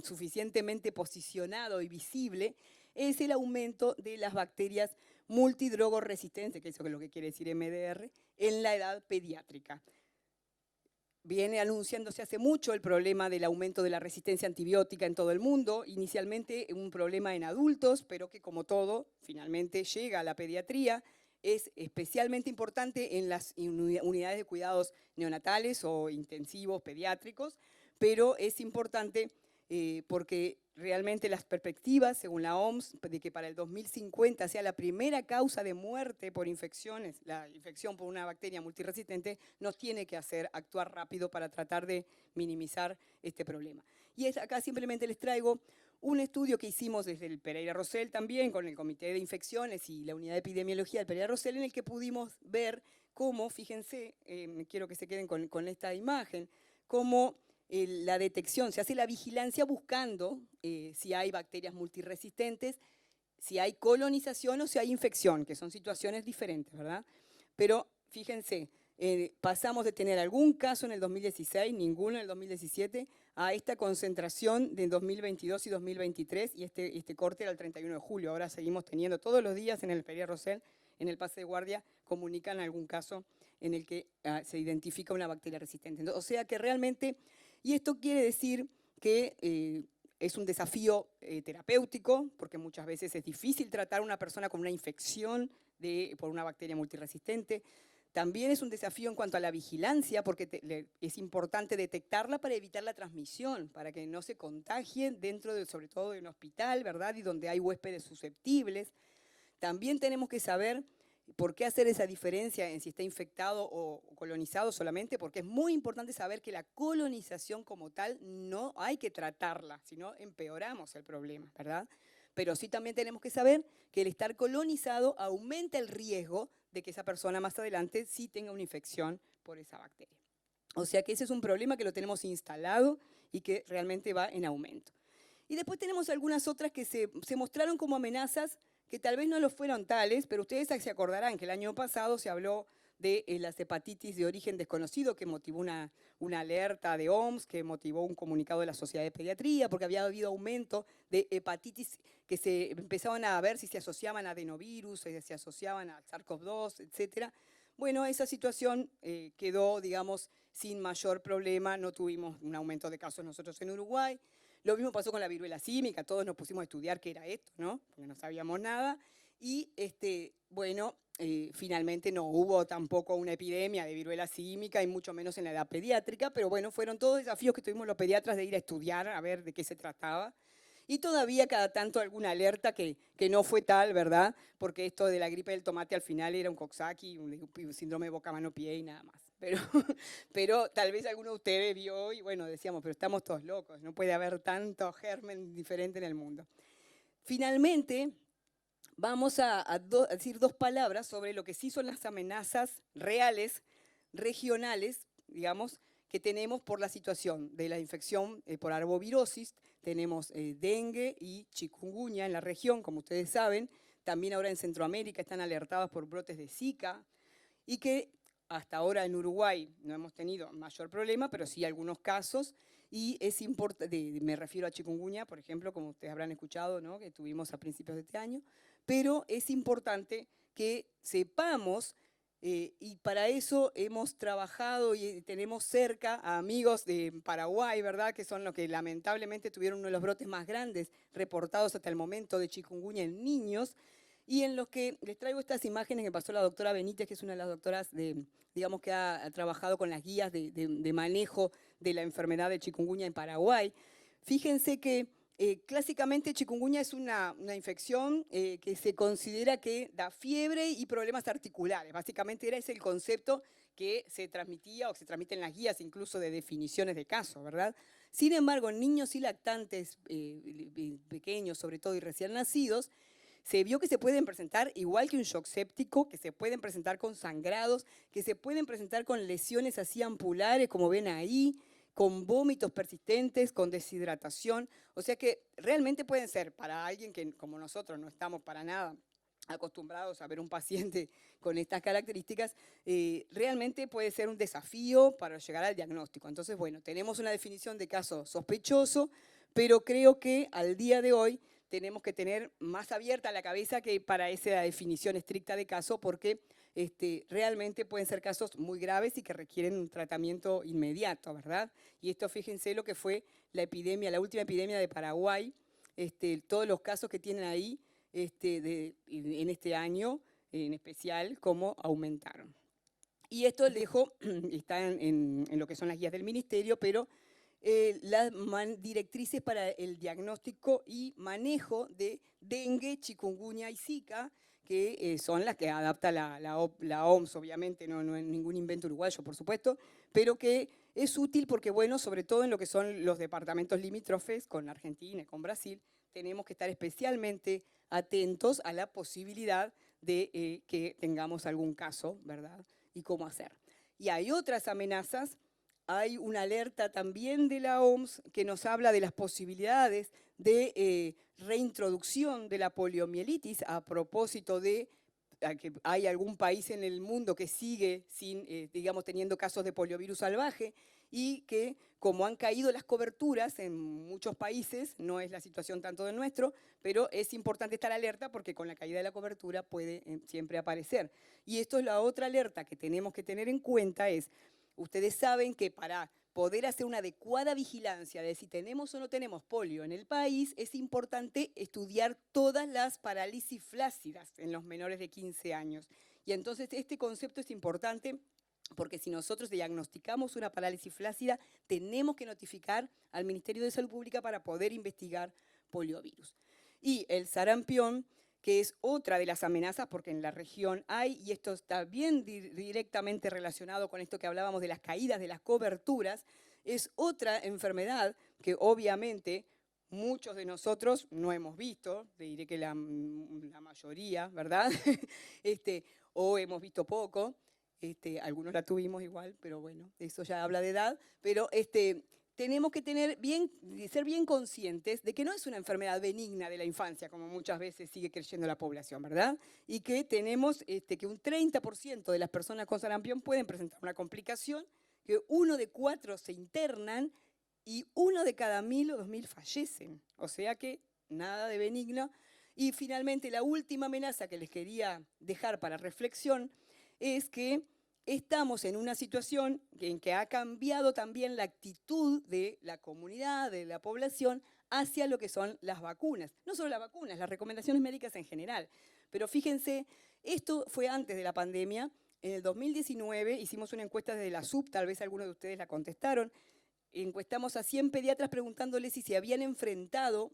suficientemente posicionado y visible es el aumento de las bacterias multidrogoresistentes, que eso es lo que quiere decir MDR, en la edad pediátrica. Viene anunciándose hace mucho el problema del aumento de la resistencia antibiótica en todo el mundo, inicialmente un problema en adultos, pero que como todo, finalmente llega a la pediatría. Es especialmente importante en las unidades de cuidados neonatales o intensivos pediátricos, pero es importante porque realmente las perspectivas, según la OMS, de que para el 2050 sea la primera causa de muerte por infecciones, la infección por una bacteria multiresistente, nos tiene que hacer actuar rápido para tratar de minimizar este problema. Y acá simplemente les traigo un estudio que hicimos desde el Pereira Rosell también, con el Comité de Infecciones y la Unidad de Epidemiología del Pereira Rosell, en el que pudimos ver cómo, fíjense, quiero que se queden con esta imagen, cómo la detección, se hace la vigilancia buscando si hay bacterias multiresistentes, si hay colonización o si hay infección, que son situaciones diferentes, ¿verdad? Pero fíjense, pasamos de tener algún caso en el 2016, ninguno en el 2017, a esta concentración de 2022 y 2023, y este corte era el 31 de julio. Ahora seguimos teniendo todos los días en el Pereira Rosell, en el pase de guardia, comunican algún caso en el que se identifica una bacteria resistente. O sea que realmente, y esto quiere decir que es un desafío terapéutico, porque muchas veces es difícil tratar a una persona con una infección por una bacteria multiresistente. También es un desafío en cuanto a la vigilancia, porque es importante detectarla para evitar la transmisión, para que no se contagie dentro, sobre todo de un hospital, ¿verdad? Y donde hay huéspedes susceptibles. También tenemos que saber por qué hacer esa diferencia en si está infectado o colonizado solamente, porque es muy importante saber que la colonización como tal no hay que tratarla, sino empeoramos el problema, ¿verdad? Pero sí también tenemos que saber que el estar colonizado aumenta el riesgo de que esa persona más adelante sí tenga una infección por esa bacteria. O sea que ese es un problema que lo tenemos instalado y que realmente va en aumento. Y después tenemos algunas otras que se mostraron como amenazas que tal vez no lo fueron tales, pero ustedes se acordarán que el año pasado se habló de las hepatitis de origen desconocido, que motivó una alerta de OMS, que motivó un comunicado de la Sociedad de Pediatría, porque había habido aumento de hepatitis que se empezaban a ver si se asociaban a adenovirus, si se asociaban a SARS-CoV-2, etc. Bueno, esa situación quedó, digamos, sin mayor problema, no tuvimos un aumento de casos nosotros en Uruguay. Lo mismo pasó con la viruela símica, todos nos pusimos a estudiar qué era esto, ¿no? Porque no sabíamos nada. Y, bueno, finalmente no hubo tampoco una epidemia de viruela símica y mucho menos en la edad pediátrica, pero bueno, fueron todos desafíos que tuvimos los pediatras de ir a estudiar, a ver de qué se trataba. Y todavía cada tanto alguna alerta que no fue tal, ¿verdad? Porque esto de la gripe del tomate al final era un Coxsackie, un síndrome de boca, mano, pie y nada más. Pero tal vez alguno de ustedes vio y bueno, decíamos, pero estamos todos locos, no puede haber tanto germen diferente en el mundo. Finalmente, vamos a decir dos palabras sobre lo que sí son las amenazas reales, regionales, digamos, que tenemos por la situación de la infección por arbovirosis. Tenemos dengue y chikungunya en la región, como ustedes saben. También ahora en Centroamérica están alertadas por brotes de Zika y que hasta ahora en Uruguay no hemos tenido mayor problema, pero sí algunos casos. Y es importante, me refiero a chikungunya, por ejemplo, como ustedes habrán escuchado, ¿no? Que tuvimos a principios de este año. Pero es importante que sepamos, y para eso hemos trabajado y tenemos cerca a amigos de Paraguay, ¿verdad? Que son los que lamentablemente tuvieron uno de los brotes más grandes reportados hasta el momento de chikungunya en niños, y en los que les traigo estas imágenes que pasó la doctora Benítez, que es una de las doctoras digamos que ha trabajado con las guías de manejo de la enfermedad de chikungunya en Paraguay. Fíjense que clásicamente chikungunya es una infección que se considera que da fiebre y problemas articulares. Básicamente ese es el concepto que se transmitía o que se transmite en las guías incluso de definiciones de casos, ¿verdad? Sin embargo, en niños y lactantes pequeños, sobre todo y recién nacidos, se vio que se pueden presentar igual que un shock séptico, que se pueden presentar con sangrados, que se pueden presentar con lesiones así ampulares, como ven ahí, con vómitos persistentes, con deshidratación. O sea que realmente pueden ser para alguien que, como nosotros, no estamos para nada acostumbrados a ver un paciente con estas características, realmente puede ser un desafío para llegar al diagnóstico. Entonces, bueno, tenemos una definición de caso sospechoso, pero creo que al día de hoy tenemos que tener más abierta la cabeza que para esa definición estricta de caso, porque realmente pueden ser casos muy graves y que requieren un tratamiento inmediato, ¿verdad? Y esto, fíjense lo que fue la epidemia, la última epidemia de Paraguay, todos los casos que tienen ahí en este año en especial, cómo aumentaron. Y esto les dejo, está en lo que son las guías del ministerio, pero las directrices para el diagnóstico y manejo de dengue, chikungunya y Zika, que son las que adapta la OMS, obviamente, no es ningún invento uruguayo, por supuesto, pero que es útil porque, bueno, sobre todo en lo que son los departamentos limítrofes con Argentina y con Brasil, tenemos que estar especialmente atentos a la posibilidad de que tengamos algún caso, ¿verdad? Y cómo hacer. Y hay otras amenazas. Hay una alerta también de la OMS que nos habla de las posibilidades de reintroducción de la poliomielitis a propósito de que hay algún país en el mundo que sigue digamos, teniendo casos de poliovirus salvaje y que como han caído las coberturas en muchos países, no es la situación tanto del nuestro, pero es importante estar alerta porque con la caída de la cobertura puede siempre aparecer. Y esto es la otra alerta que tenemos que tener en cuenta es, ustedes saben que para poder hacer una adecuada vigilancia de si tenemos o no tenemos polio en el país, es importante estudiar todas las parálisis flácidas en los menores de 15 años. Y entonces este concepto es importante porque si nosotros diagnosticamos una parálisis flácida, tenemos que notificar al Ministerio de Salud Pública para poder investigar poliovirus. Y el sarampión, que es otra de las amenazas, porque en la región hay, y esto está bien directamente relacionado con esto que hablábamos de las caídas de las coberturas, es otra enfermedad que obviamente muchos de nosotros no hemos visto, te diré que la mayoría, ¿verdad? o hemos visto poco. Algunos la tuvimos igual, pero bueno, eso ya habla de edad. Pero tenemos que ser bien conscientes de que no es una enfermedad benigna de la infancia, como muchas veces sigue creyendo la población, ¿verdad? Y que tenemos que un 30% de las personas con sarampión pueden presentar una complicación, que 1 de 4 se internan y 1 de cada 1000 o 2000 fallecen. O sea que nada de benigno. Y finalmente, la última amenaza que les quería dejar para reflexión es que estamos en una situación en que ha cambiado también la actitud de la comunidad, de la población, hacia lo que son las vacunas. No solo las vacunas, las recomendaciones médicas en general. Pero fíjense, esto fue antes de la pandemia. En el 2019 hicimos una encuesta desde la SUB, tal vez algunos de ustedes la contestaron. Encuestamos a 100 pediatras preguntándoles si se habían enfrentado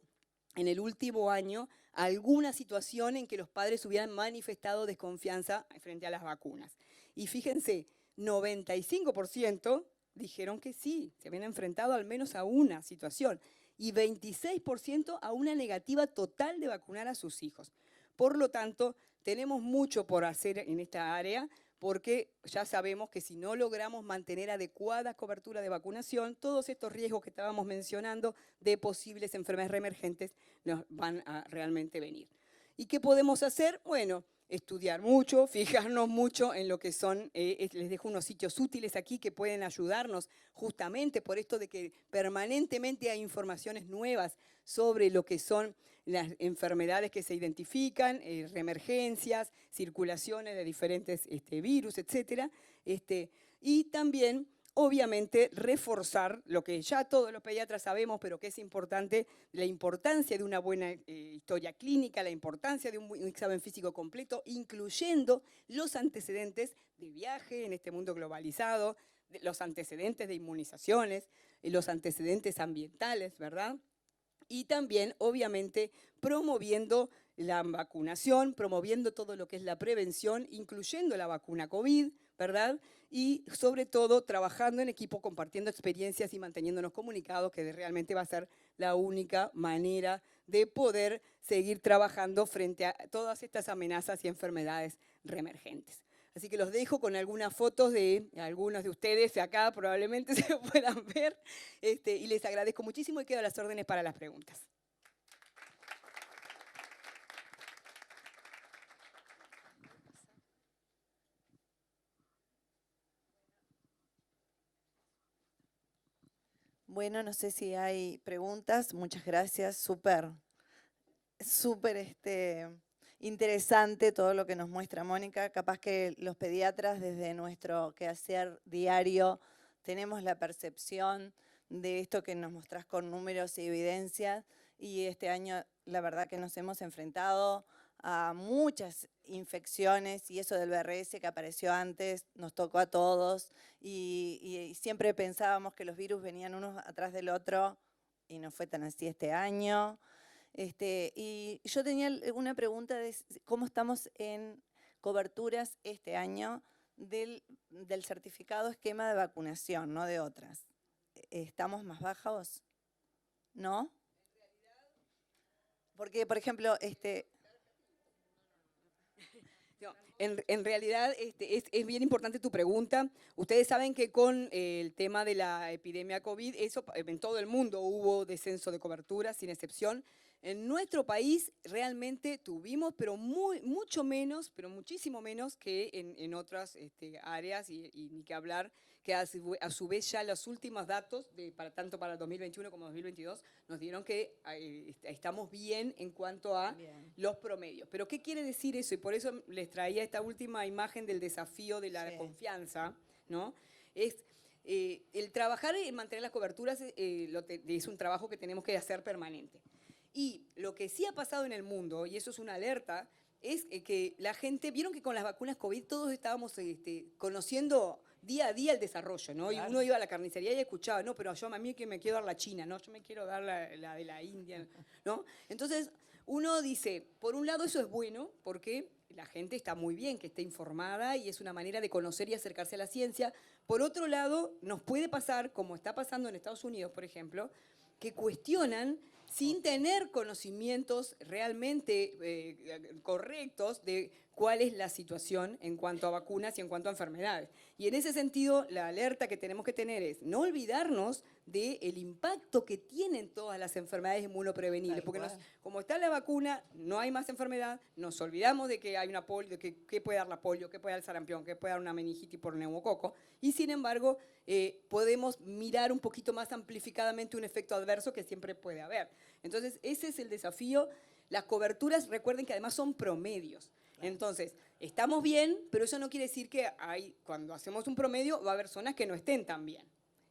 en el último año a alguna situación en que los padres hubieran manifestado desconfianza frente a las vacunas. Y fíjense, 95% dijeron que sí, se habían enfrentado al menos a una situación y 26% a una negativa total de vacunar a sus hijos. Por lo tanto, tenemos mucho por hacer en esta área, porque ya sabemos que si no logramos mantener adecuada cobertura de vacunación, todos estos riesgos que estábamos mencionando de posibles enfermedades reemergentes nos van a realmente venir. ¿Y qué podemos hacer? Bueno, estudiar mucho, fijarnos mucho en lo que son, les dejo unos sitios útiles aquí que pueden ayudarnos justamente por esto de que permanentemente hay informaciones nuevas sobre lo que son las enfermedades que se identifican, reemergencias, circulaciones de diferentes virus, etcétera. Y también, obviamente, reforzar lo que ya todos los pediatras sabemos, pero que es importante, la importancia de una buena historia clínica, la importancia de un examen físico completo, incluyendo los antecedentes de viaje en este mundo globalizado, los antecedentes de inmunizaciones, los antecedentes ambientales, ¿verdad? Y también, obviamente, promoviendo la vacunación, promoviendo todo lo que es la prevención, incluyendo la vacuna COVID, ¿verdad? Y sobre todo trabajando en equipo, compartiendo experiencias y manteniéndonos comunicados, que realmente va a ser la única manera de poder seguir trabajando frente a todas estas amenazas y enfermedades reemergentes. Así que los dejo con algunas fotos de algunos de ustedes acá, probablemente se puedan ver, y les agradezco muchísimo y quedo a las órdenes para las preguntas. Bueno, no sé si hay preguntas. Muchas gracias. Súper interesante todo lo que nos muestra Mónica. Capaz que los pediatras desde nuestro quehacer diario tenemos la percepción de esto que nos mostrás con números y evidencias, y este año la verdad que nos hemos enfrentado a muchas infecciones, y eso del VRS que apareció antes nos tocó a todos, y siempre pensábamos que los virus venían unos atrás del otro y no fue tan así este año. Y yo tenía una pregunta de cómo estamos en coberturas este año del certificado esquema de vacunación, no de otras. ¿Estamos más bajos? ¿No? Porque, por ejemplo, No, en realidad es bien importante tu pregunta. Ustedes saben que con el tema de la epidemia COVID, eso en todo el mundo hubo descenso de cobertura, sin excepción. En nuestro país realmente tuvimos, pero mucho menos, pero muchísimo menos que en otras áreas, y ni que hablar, que a su vez ya los últimos datos, tanto para el 2021 como 2022, nos dieron que estamos bien en cuanto a los promedios. Pero ¿qué quiere decir eso? Y por eso les traía esta última imagen del desafío de la confianza, ¿no? El trabajar en mantener las coberturas es un trabajo que tenemos que hacer permanente. Y lo que sí ha pasado en el mundo, y eso es una alerta, es que la gente, vieron que con las vacunas COVID todos estábamos conociendo día a día el desarrollo, ¿no? Claro. Y uno iba a la carnicería y escuchaba, no, pero a mí que me quiero dar la china, no, yo me quiero dar la de la India, ¿no? Entonces, uno dice, por un lado eso es bueno, porque la gente está muy bien, que esté informada y es una manera de conocer y acercarse a la ciencia. Por otro lado, nos puede pasar, como está pasando en Estados Unidos, por ejemplo, que cuestionan sin tener conocimientos realmente correctos de cuál es la situación en cuanto a vacunas y en cuanto a enfermedades. Y en ese sentido, la alerta que tenemos que tener es no olvidarnos del impacto que tienen todas las enfermedades inmunoprevenibles, porque como está la vacuna, no hay más enfermedad, nos olvidamos de que hay una polio, de que puede dar la polio, que puede dar el sarampión, que puede dar una meningitis por neumococo, y sin embargo, podemos mirar un poquito más amplificadamente un efecto adverso que siempre puede haber. Entonces, ese es el desafío. Las coberturas, recuerden que además son promedios. Entonces, estamos bien, pero eso no quiere decir que cuando hacemos un promedio va a haber zonas que no estén tan bien.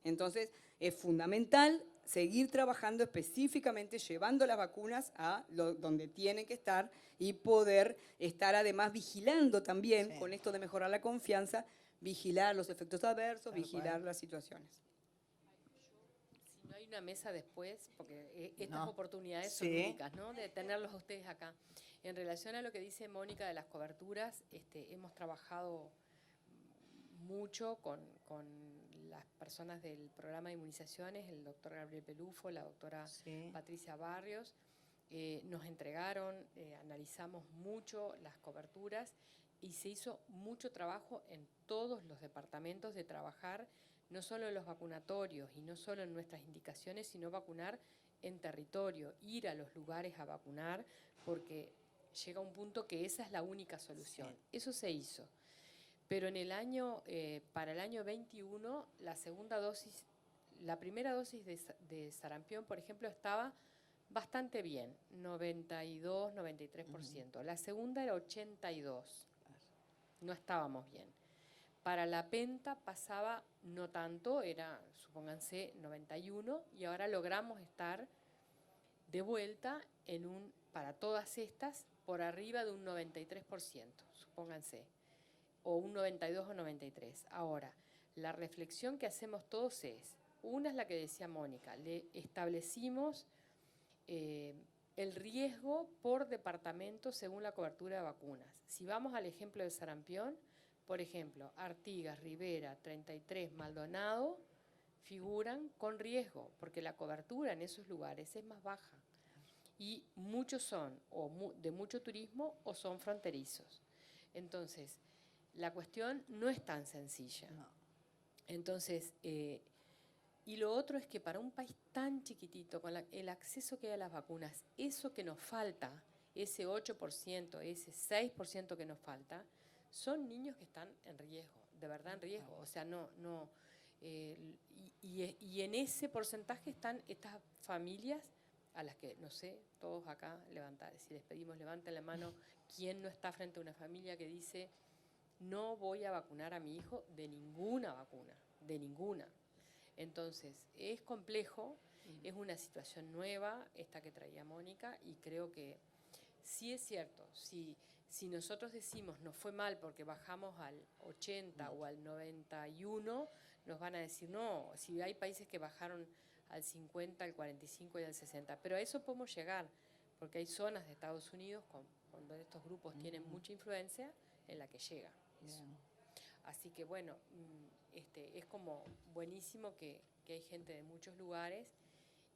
Entonces, es fundamental seguir trabajando específicamente, llevando las vacunas a donde tienen que estar y poder estar además vigilando también, con esto de mejorar la confianza, vigilar los efectos adversos, vigilar las situaciones. Si no hay una mesa después, porque estas oportunidades son únicas, ¿no? De tenerlos a ustedes acá. En relación a lo que dice Mónica de las coberturas, hemos trabajado mucho con las personas del programa de inmunizaciones, el doctor Gabriel Pelufo, la doctora Patricia Barrios. Nos entregaron, analizamos mucho las coberturas y se hizo mucho trabajo en todos los departamentos de trabajar, no solo en los vacunatorios y no solo en nuestras indicaciones, sino vacunar en territorio, ir a los lugares a vacunar, porque llega un punto que esa es la única solución. Eso se hizo. Pero en el año, para el año 21, la primera dosis de sarampión, por ejemplo, estaba bastante bien, 92, 93%. La segunda era 82%. No estábamos bien. Para la penta pasaba no tanto, era, supónganse, 91, y ahora logramos estar de vuelta para todas estas, por arriba de un 93%, supónganse, o un 92 o 93. Ahora, la reflexión que hacemos todos una es la que decía Mónica, le establecimos el riesgo por departamento según la cobertura de vacunas. Si vamos al ejemplo del sarampión, por ejemplo, Artigas, Rivera, 33, Maldonado, figuran con riesgo, porque la cobertura en esos lugares es más baja. Y muchos son de mucho turismo o son fronterizos. Entonces, la cuestión no es tan sencilla. No. Entonces, y lo otro es que para un país tan chiquitito, con el acceso que hay a las vacunas, eso que nos falta, ese 8%, ese 6% que nos falta, son niños que están en riesgo, de verdad en riesgo. O sea, y en ese porcentaje están estas familias a las que, no sé, todos acá levantar. Si les pedimos, levanten la mano, ¿quién no está frente a una familia que dice, no voy a vacunar a mi hijo de ninguna vacuna, de ninguna? Entonces, es complejo, es una situación nueva, esta que traía Mónica, y creo que sí es cierto, si nosotros decimos nos fue mal porque bajamos al 80 o al 91, nos van a decir no, si hay países que bajaron al 50, al 45 y al 60, pero a eso podemos llegar, porque hay zonas de Estados Unidos, cuando estos grupos tienen mucha influencia, en la que llega eso. Así que bueno, es como buenísimo que hay gente de muchos lugares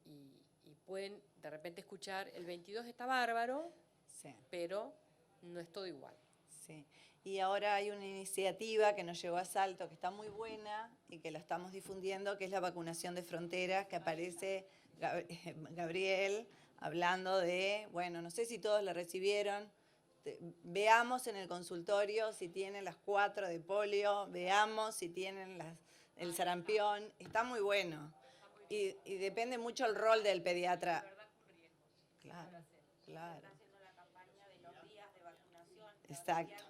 y pueden de repente escuchar, el 22 está bárbaro, pero no es todo igual. Sí. Y ahora hay una iniciativa que nos llegó a Salto, que está muy buena y que la estamos difundiendo, que es la vacunación de fronteras, que aparece Gabriel hablando de, bueno, no sé si todos la recibieron, veamos en el consultorio si tienen las 4 de polio, veamos si tienen el sarampión, está muy bueno. Y depende mucho el rol del pediatra. Claro, claro. Exacto.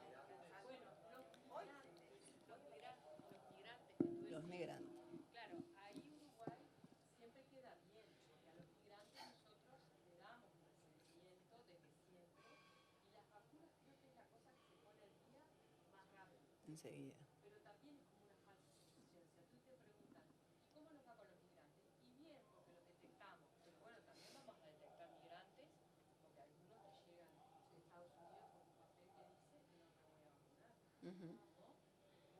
Los migrantes. Claro, ahí Uruguay siempre queda bien, porque a los migrantes nosotros le damos un seguimiento desde siempre, y las vacunas creo que es la cosa que se pone al día más rápido. Enseguida. Pero también es como una falsa suficiencia. Tú te preguntas, ¿y cómo nos va con los migrantes? Y bien, porque los detectamos, pero bueno, también vamos a detectar migrantes, porque algunos que llegan de Estados Unidos con un papel que dice que no me voy a vacunar. ¿No?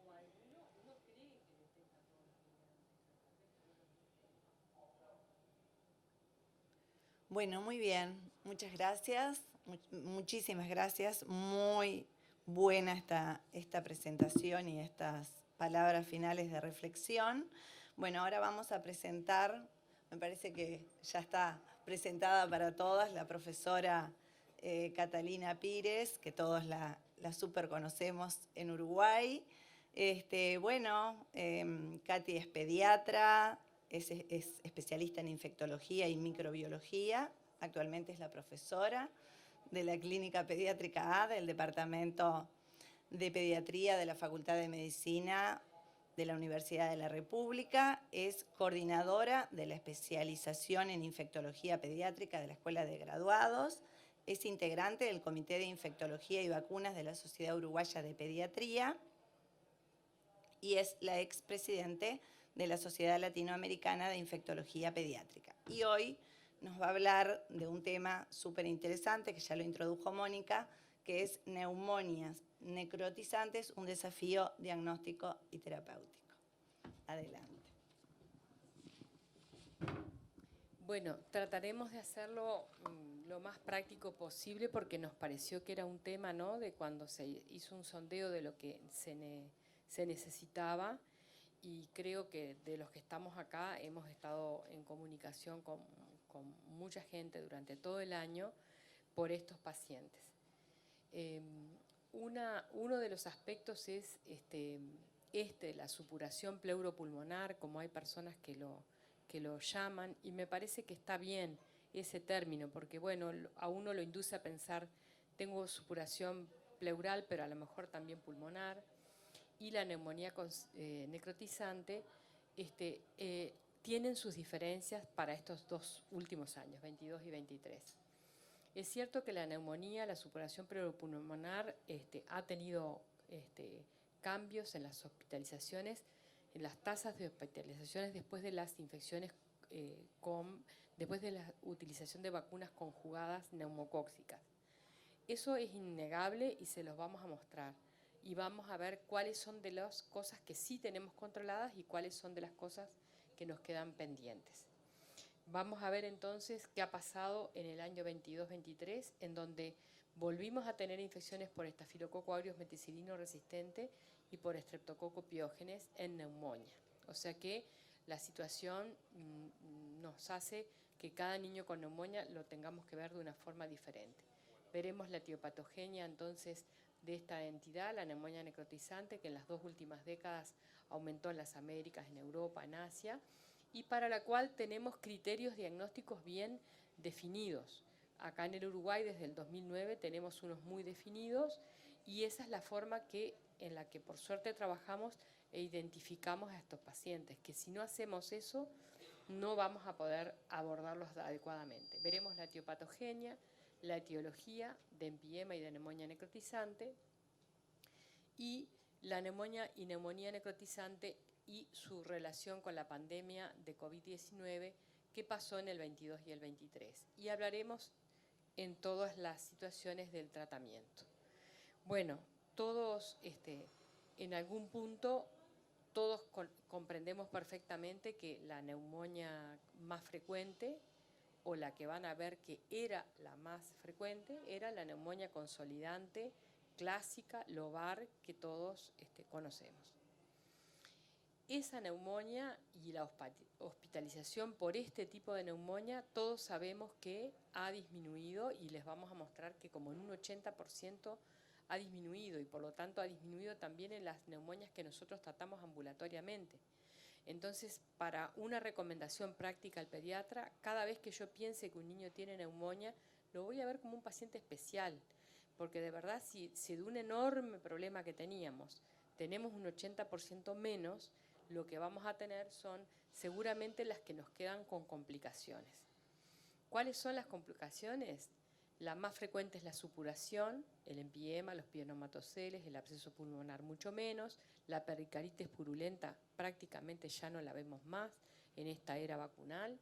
O alguno, uno cree que detecta a todos los migrantes. Bueno, muy bien. Muchas gracias. Muchísimas gracias. Muy buena esta presentación y estas palabras finales de reflexión. Bueno, ahora vamos a presentar, me parece que ya está presentada para todas, la profesora Catalina Pires, que todos la súper conocemos en Uruguay. Katy es pediatra, es especialista en infectología y microbiología. Actualmente es la profesora de la Clínica Pediátrica A del Departamento de Pediatría de la Facultad de Medicina de la Universidad de la República. Es coordinadora de la especialización en infectología pediátrica de la Escuela de Graduados. Es integrante del Comité de Infectología y Vacunas de la Sociedad Uruguaya de Pediatría y es la expresidente de la Sociedad Latinoamericana de Infectología Pediátrica. Y hoy nos va a hablar de un tema súper interesante, que ya lo introdujo Mónica, que es neumonias necrotizantes, un desafío diagnóstico y terapéutico. Adelante. Bueno, trataremos de hacerlo lo más práctico posible porque nos pareció que era un tema, ¿no?, de cuando se hizo un sondeo de lo que se necesitaba, y creo que de los que estamos acá hemos estado en comunicación con mucha gente durante todo el año por estos pacientes. Uno de los aspectos es la supuración pleuropulmonar, como hay personas que lo llaman, y me parece que está bien ese término, porque bueno, a uno lo induce a pensar, tengo supuración pleural, pero a lo mejor también pulmonar, y la neumonía necrotizante tienen sus diferencias para estos dos últimos años, 22 y 23. Es cierto que la neumonía, la supuración pleuropulmonar, ha tenido cambios en las hospitalizaciones, en las tasas de hospitalizaciones después de las infecciones después de la utilización de vacunas conjugadas neumocóxicas. Eso es innegable y se los vamos a mostrar. Y vamos a ver cuáles son de las cosas que sí tenemos controladas y cuáles son de las cosas que nos quedan pendientes. Vamos a ver entonces qué ha pasado en el año 22-23, en donde volvimos a tener infecciones por estafilococo aureus meticilino resistente y por estreptococo piógenes en neumonía. O sea que la situación nos hace que cada niño con neumonía lo tengamos que ver de una forma diferente. Veremos la etiopatogenia entonces de esta entidad, la neumonía necrotizante, que en las 2 últimas décadas aumentó en las Américas, en Europa, en Asia, y para la cual tenemos criterios diagnósticos bien definidos. Acá en el Uruguay desde el 2009 tenemos unos muy definidos, y esa es la forma en la que por suerte trabajamos e identificamos a estos pacientes, que si no hacemos eso no vamos a poder abordarlos adecuadamente. Veremos la etiopatogenia, la etiología de empiema y de neumonía necrotizante, y la neumonía y neumonía necrotizante y su relación con la pandemia de COVID-19 que pasó en el 22 y el 23. Y hablaremos en todas las situaciones del tratamiento. Bueno, todos en algún punto todos comprendemos perfectamente que la neumonía más frecuente, o la que van a ver que era la más frecuente, era la neumonía consolidante clásica lobar que todos conocemos. Esa neumonía y la hospitalización por este tipo de neumonía, todos sabemos que ha disminuido, y les vamos a mostrar que como en un 80% ha disminuido, y por lo tanto ha disminuido también en las neumonias que nosotros tratamos ambulatoriamente. Entonces, para una recomendación práctica al pediatra, cada vez que yo piense que un niño tiene neumonía, lo voy a ver como un paciente especial, porque de verdad si de un enorme problema que teníamos tenemos un 80% menos, lo que vamos a tener son seguramente las que nos quedan con complicaciones. ¿Cuáles son las complicaciones? La más frecuente es la supuración, el empiema, los pneumatoceles, el absceso pulmonar mucho menos, la pericaritis purulenta prácticamente ya no la vemos más en esta era vacunal.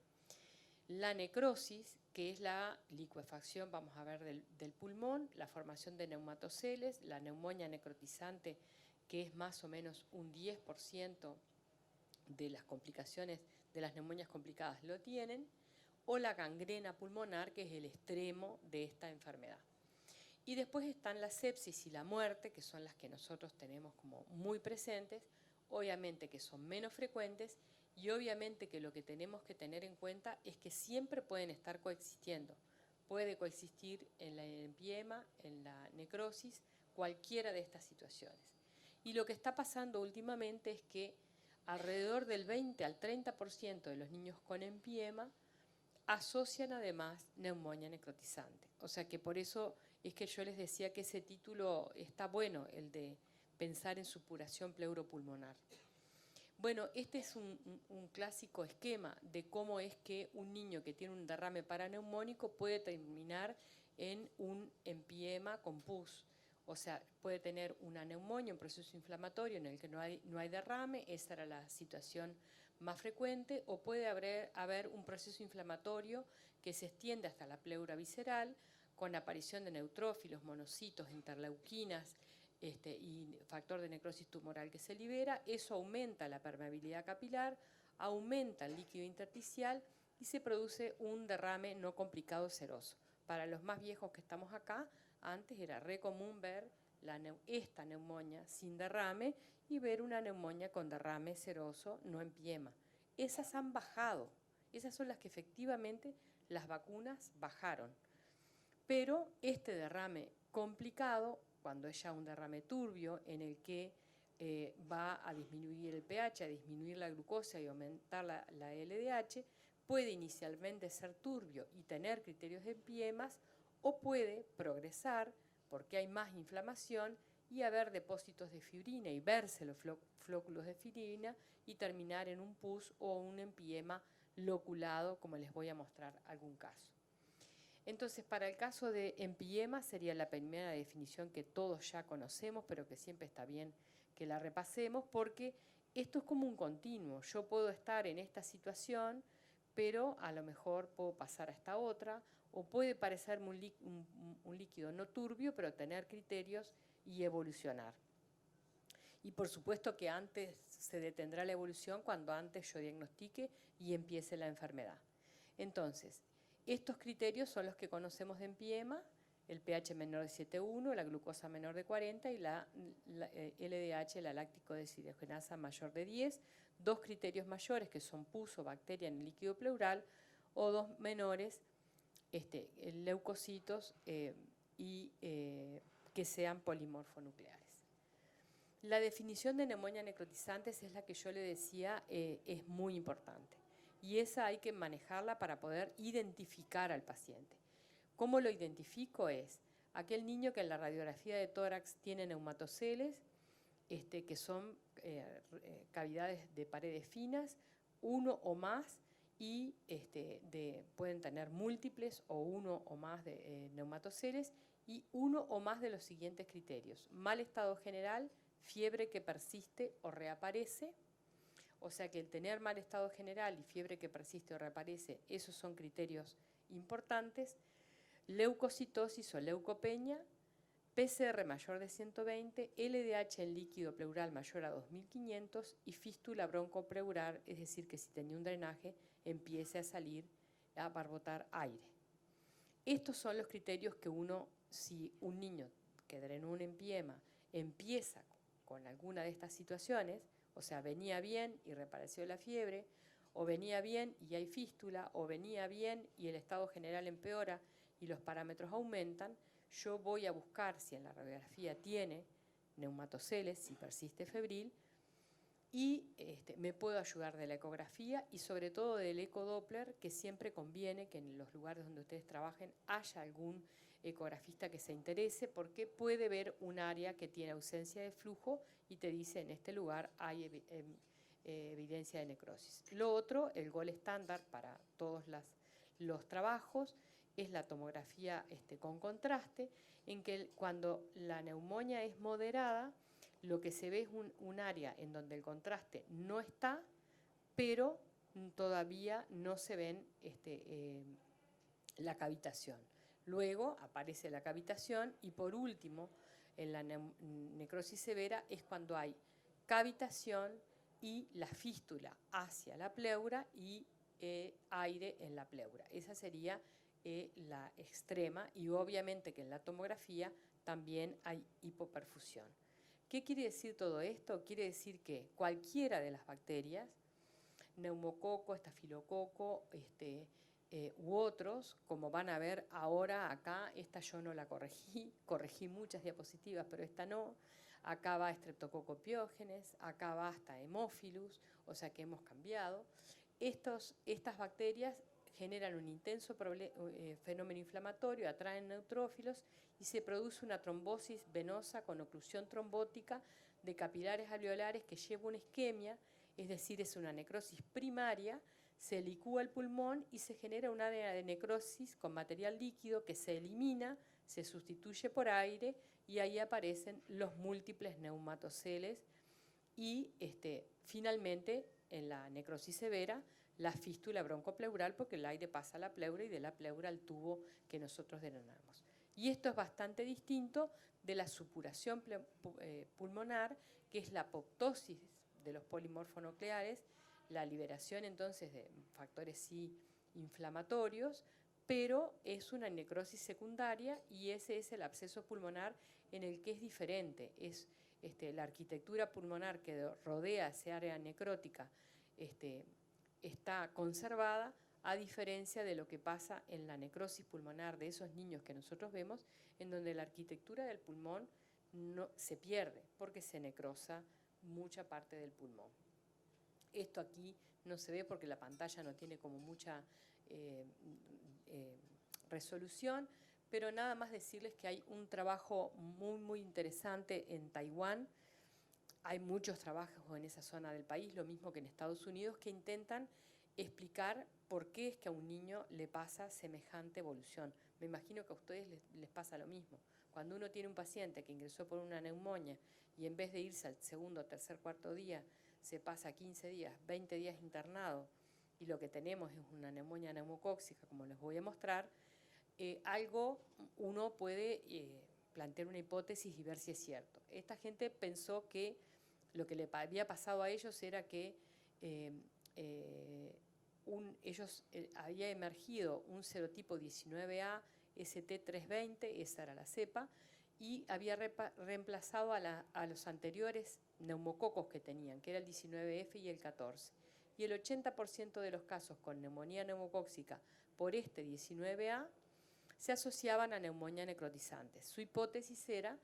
La necrosis, que es la licuefacción, vamos a ver, del pulmón, la formación de neumatoceles, la neumonía necrotizante, que es más o menos un 10% de las complicaciones, de las neumonias complicadas lo tienen, o la gangrena pulmonar, que es el extremo de esta enfermedad. Y después están la sepsis y la muerte, que son las que nosotros tenemos como muy presentes, obviamente que son menos frecuentes, y obviamente que lo que tenemos que tener en cuenta es que siempre pueden estar coexistiendo. Puede coexistir en el empiema, en la necrosis, cualquiera de estas situaciones. Y lo que está pasando últimamente es que alrededor del 20 al 30% de los niños con empiema asocian además neumonía necrotizante. O sea que por eso es que yo les decía que ese título está bueno, el de pensar en supuración pleuropulmonar. Bueno, este es un clásico esquema de cómo es que un niño que tiene un derrame paraneumónico puede terminar en un empiema con pus. O sea, puede tener una neumonía, un proceso inflamatorio en el que no hay derrame, esa era la situación más frecuente, o puede haber un proceso inflamatorio que se extiende hasta la pleura visceral, con aparición de neutrófilos, monocitos, interleuquinas, y factor de necrosis tumoral que se libera. Eso aumenta la permeabilidad capilar, aumenta el líquido intersticial y se produce un derrame no complicado seroso. Para los más viejos que estamos acá, antes era re común ver esta neumonía sin derrame y ver una neumonía con derrame seroso, no empiema. Esas han bajado, esas son las que efectivamente las vacunas bajaron. Pero este derrame complicado, cuando es ya un derrame turbio en el que va a disminuir el pH, a disminuir la glucosa y aumentar la LDH, puede inicialmente ser turbio y tener criterios de empiemas, o puede progresar porque hay más inflamación y haber depósitos de fibrina y verse los flóculos de fibrina y terminar en un pus o un empiema loculado, como les voy a mostrar algún caso. Entonces, para el caso de empiema sería la primera definición que todos ya conocemos, pero que siempre está bien que la repasemos, porque esto es como un continuo. Yo puedo estar en esta situación, pero a lo mejor puedo pasar a esta otra, o puede parecerme un líquido no turbio, pero tener criterios y evolucionar. Y por supuesto que antes se detendrá la evolución cuando antes yo diagnostique y empiece la enfermedad. Entonces, estos criterios son los que conocemos de empiema: el pH menor de 7,1, la glucosa menor de 40 y la LDH, la láctico deshidrogenasa, mayor de 10. Dos criterios mayores que son pus o bacteria en el líquido pleural, o dos menores, leucocitos y que sean polimorfonucleares. La definición de neumonía necrotizantes es la que yo le decía, es muy importante. Y esa hay que manejarla para poder identificar al paciente. ¿Cómo lo identifico? Es aquel niño que en la radiografía de tórax tiene neumatoceles, que son cavidades de paredes finas, uno o más, y pueden tener múltiples o uno o más de neumatoceles, y uno o más de los siguientes criterios: mal estado general, fiebre que persiste o reaparece. O sea que el tener mal estado general y fiebre que persiste o reaparece, esos son criterios importantes. Leucocitosis o leucopenia, PCR mayor de 120, LDH en líquido pleural mayor a 2500 y fístula broncopleural, es decir, que si tenía un drenaje empiece a salir, a barbotar aire. Estos son los criterios que si un niño que drenó un empiema empieza con alguna de estas situaciones, o sea, venía bien y reapareció la fiebre, o venía bien y hay fístula, o venía bien y el estado general empeora y los parámetros aumentan, yo voy a buscar si en la radiografía tiene neumatoceles, si persiste febril, y me puedo ayudar de la ecografía y sobre todo del ecodoppler, que siempre conviene que en los lugares donde ustedes trabajen haya algún ecografista que se interese, porque puede ver un área que tiene ausencia de flujo y te dice: en este lugar hay evidencia de necrosis. Lo otro, el gol estándar para todos los trabajos, es la tomografía con contraste, en que cuando la neumonía es moderada, lo que se ve es un área en donde el contraste no está, pero todavía no se ven la cavitación. Luego aparece la cavitación y por último, en la necrosis severa es cuando hay cavitación y la fístula hacia la pleura y aire en la pleura. Esa sería la extrema, y obviamente que en la tomografía también hay hipoperfusión. ¿Qué quiere decir todo esto? Quiere decir que cualquiera de las bacterias, neumococo, estafilococo, u otros, como van a ver ahora acá, esta yo no la corregí muchas diapositivas, pero esta no. Acá va Streptococcus pyogenes, acá va hasta Haemophilus, o sea que hemos cambiado. Estas bacterias generan un intenso fenómeno inflamatorio, atraen neutrófilos y se produce una trombosis venosa con oclusión trombótica de capilares alveolares que lleva una isquemia, es decir, es una necrosis primaria. Se licúa el pulmón y se genera una área de necrosis con material líquido que se elimina, se sustituye por aire y ahí aparecen los múltiples neumatoceles y finalmente en la necrosis severa la fístula broncopleural, porque el aire pasa a la pleura y de la pleura al tubo que nosotros drenamos. Y esto es bastante distinto de la supuración pulmonar, que es la apoptosis de los polimorfonucleares, la liberación entonces de factores sí inflamatorios, pero es una necrosis secundaria y ese es el absceso pulmonar en el que es diferente. Es la arquitectura pulmonar que rodea esa área necrótica está conservada, a diferencia de lo que pasa en la necrosis pulmonar de esos niños que nosotros vemos, en donde la arquitectura del pulmón no, se pierde porque se necrosa mucha parte del pulmón. Esto aquí no se ve porque la pantalla no tiene como mucha resolución, pero nada más decirles que hay un trabajo muy interesante en Taiwán. Hay muchos trabajos en esa zona del país, lo mismo que en Estados Unidos, que intentan explicar por qué es que a un niño le pasa semejante evolución. Me imagino que a ustedes les pasa lo mismo. Cuando uno tiene un paciente que ingresó por una neumonía y en vez de irse al segundo, tercer, cuarto día, se pasa 15 días, 20 días internado, y lo que tenemos es una neumonía neumocóxica, como les voy a mostrar, uno puede plantear una hipótesis y ver si es cierto. Esta gente pensó que lo que le había pasado a ellos era que había emergido un serotipo 19A ST320, esa era la cepa, y había reemplazado a los anteriores neumococos que tenían, que era el 19F y el 14. Y el 80% de los casos con neumonía neumocóxica por este 19A se asociaban a neumonía necrotizante. Su hipótesis era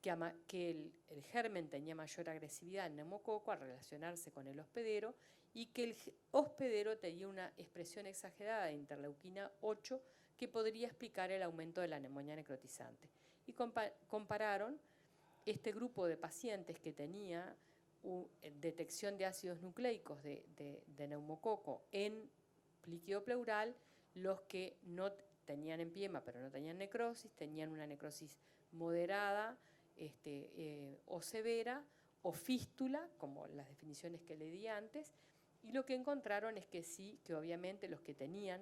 que el germen tenía mayor agresividad en neumococo al relacionarse con el hospedero y que el hospedero tenía una expresión exagerada de interleuquina 8 que podría explicar el aumento de la neumonía necrotizante. Y compararon este grupo de pacientes que tenía detección de ácidos nucleicos de neumococo en líquido pleural, los que no tenían empiema pero no tenían necrosis, tenían una necrosis moderada o severa o fístula, como las definiciones que le di antes, y lo que encontraron es que sí, que obviamente los que tenían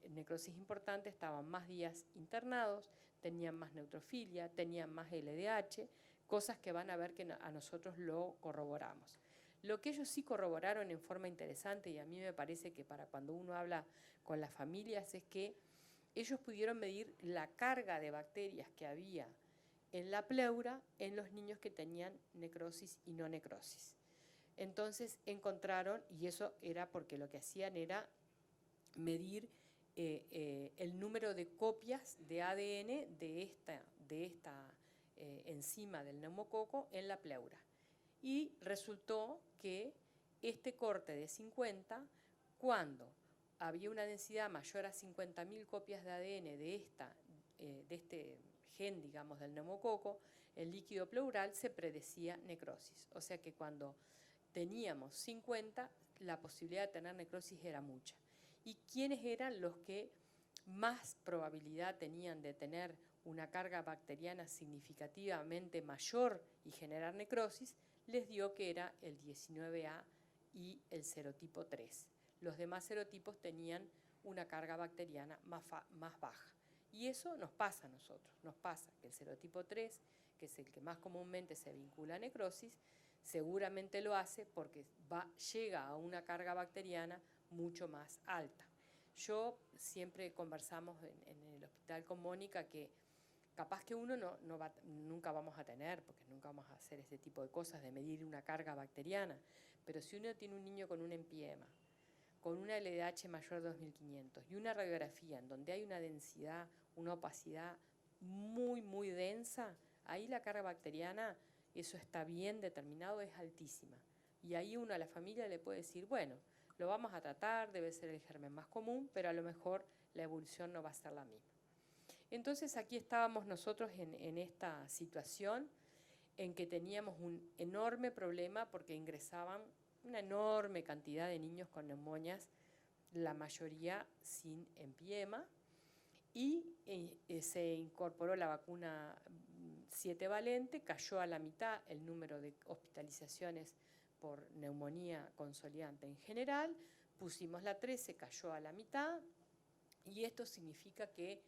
necrosis importante estaban más días internados, tenían más neutrofilia, tenían más LDH, cosas que van a ver que a nosotros lo corroboramos. Lo que ellos sí corroboraron en forma interesante, y a mí me parece que para cuando uno habla con las familias, es que ellos pudieron medir la carga de bacterias que había en la pleura en los niños que tenían necrosis y no necrosis. Entonces encontraron, y eso era porque lo que hacían era medir el número de copias de ADN de esta enzima del neumococo en la pleura. Y resultó que este corte de 50, cuando había una densidad mayor a 50.000 copias de ADN de este gen, digamos, del neumococo, el líquido pleural se predecía necrosis. O sea que cuando teníamos 50, la posibilidad de tener necrosis era mucha. ¿Y quiénes eran los que más probabilidad tenían de tener una carga bacteriana significativamente mayor y generar necrosis? Les dio que era el 19A y el serotipo 3. Los demás serotipos tenían una carga bacteriana más baja. Y eso nos pasa a nosotros. Nos pasa que el serotipo 3, que es el que más comúnmente se vincula a necrosis, seguramente lo hace porque llega a una carga bacteriana mucho más alta. Yo siempre conversamos en el hospital con Mónica que capaz que uno nunca vamos a tener, porque nunca vamos a hacer este tipo de cosas, de medir una carga bacteriana, pero si uno tiene un niño con un empiema, con una LDH mayor de 2500 y una radiografía en donde hay una densidad, una opacidad muy, muy densa, ahí la carga bacteriana, eso está bien determinado, es altísima. Y ahí uno a la familia le puede decir, bueno, lo vamos a tratar, debe ser el germen más común, pero a lo mejor la evolución no va a ser la misma. Entonces aquí estábamos nosotros en esta situación en que teníamos un enorme problema porque ingresaban una enorme cantidad de niños con neumonias, la mayoría sin empiema, y se incorporó la vacuna 7 valente, cayó a la mitad el número de hospitalizaciones por neumonía consolidante en general, pusimos la 13, cayó a la mitad, y esto significa que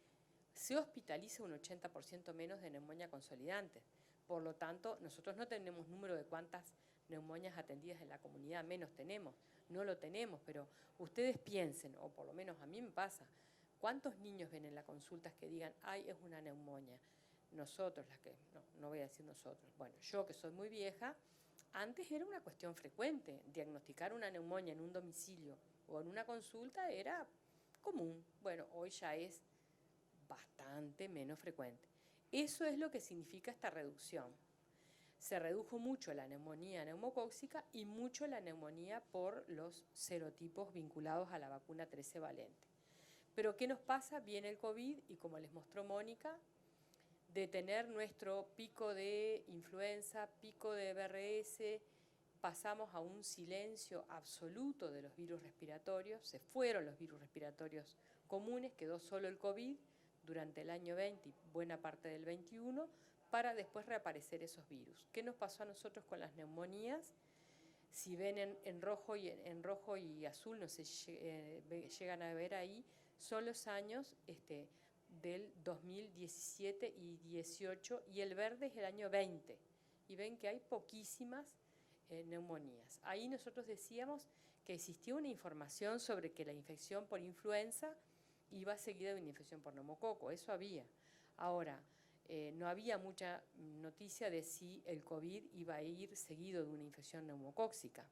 se hospitaliza un 80% menos de neumonía consolidante. Por lo tanto, nosotros no tenemos número de cuántas neumonias atendidas en la comunidad, menos tenemos, no lo tenemos, pero ustedes piensen, o por lo menos a mí me pasa, ¿cuántos niños ven en las consultas que digan, ay, es una neumonía? Nosotros, no voy a decir nosotros, bueno, yo que soy muy vieja, antes era una cuestión frecuente, diagnosticar una neumonía en un domicilio o en una consulta era común, bueno, hoy ya es bastante menos frecuente. Eso es lo que significa esta reducción. Se redujo mucho la neumonía neumocóxica y mucho la neumonía por los serotipos vinculados a la vacuna 13 valente. Pero ¿qué nos pasa? Viene el COVID y como les mostró Mónica, de tener nuestro pico de influenza, pico de BRS, pasamos a un silencio absoluto de los virus respiratorios, se fueron los virus respiratorios comunes, quedó solo el COVID durante el año 20 y buena parte del 21, para después reaparecer esos virus. ¿Qué nos pasó a nosotros con las neumonías? Si ven en rojo y azul, no se llegan a ver ahí, son los años del 2017 y 18, y el verde es el año 20. Y ven que hay poquísimas neumonías. Ahí nosotros decíamos que existía una información sobre que la infección por influenza iba seguida de una infección por neumococo, eso había. Ahora, no había mucha noticia de si el COVID iba a ir seguido de una infección neumocóxica.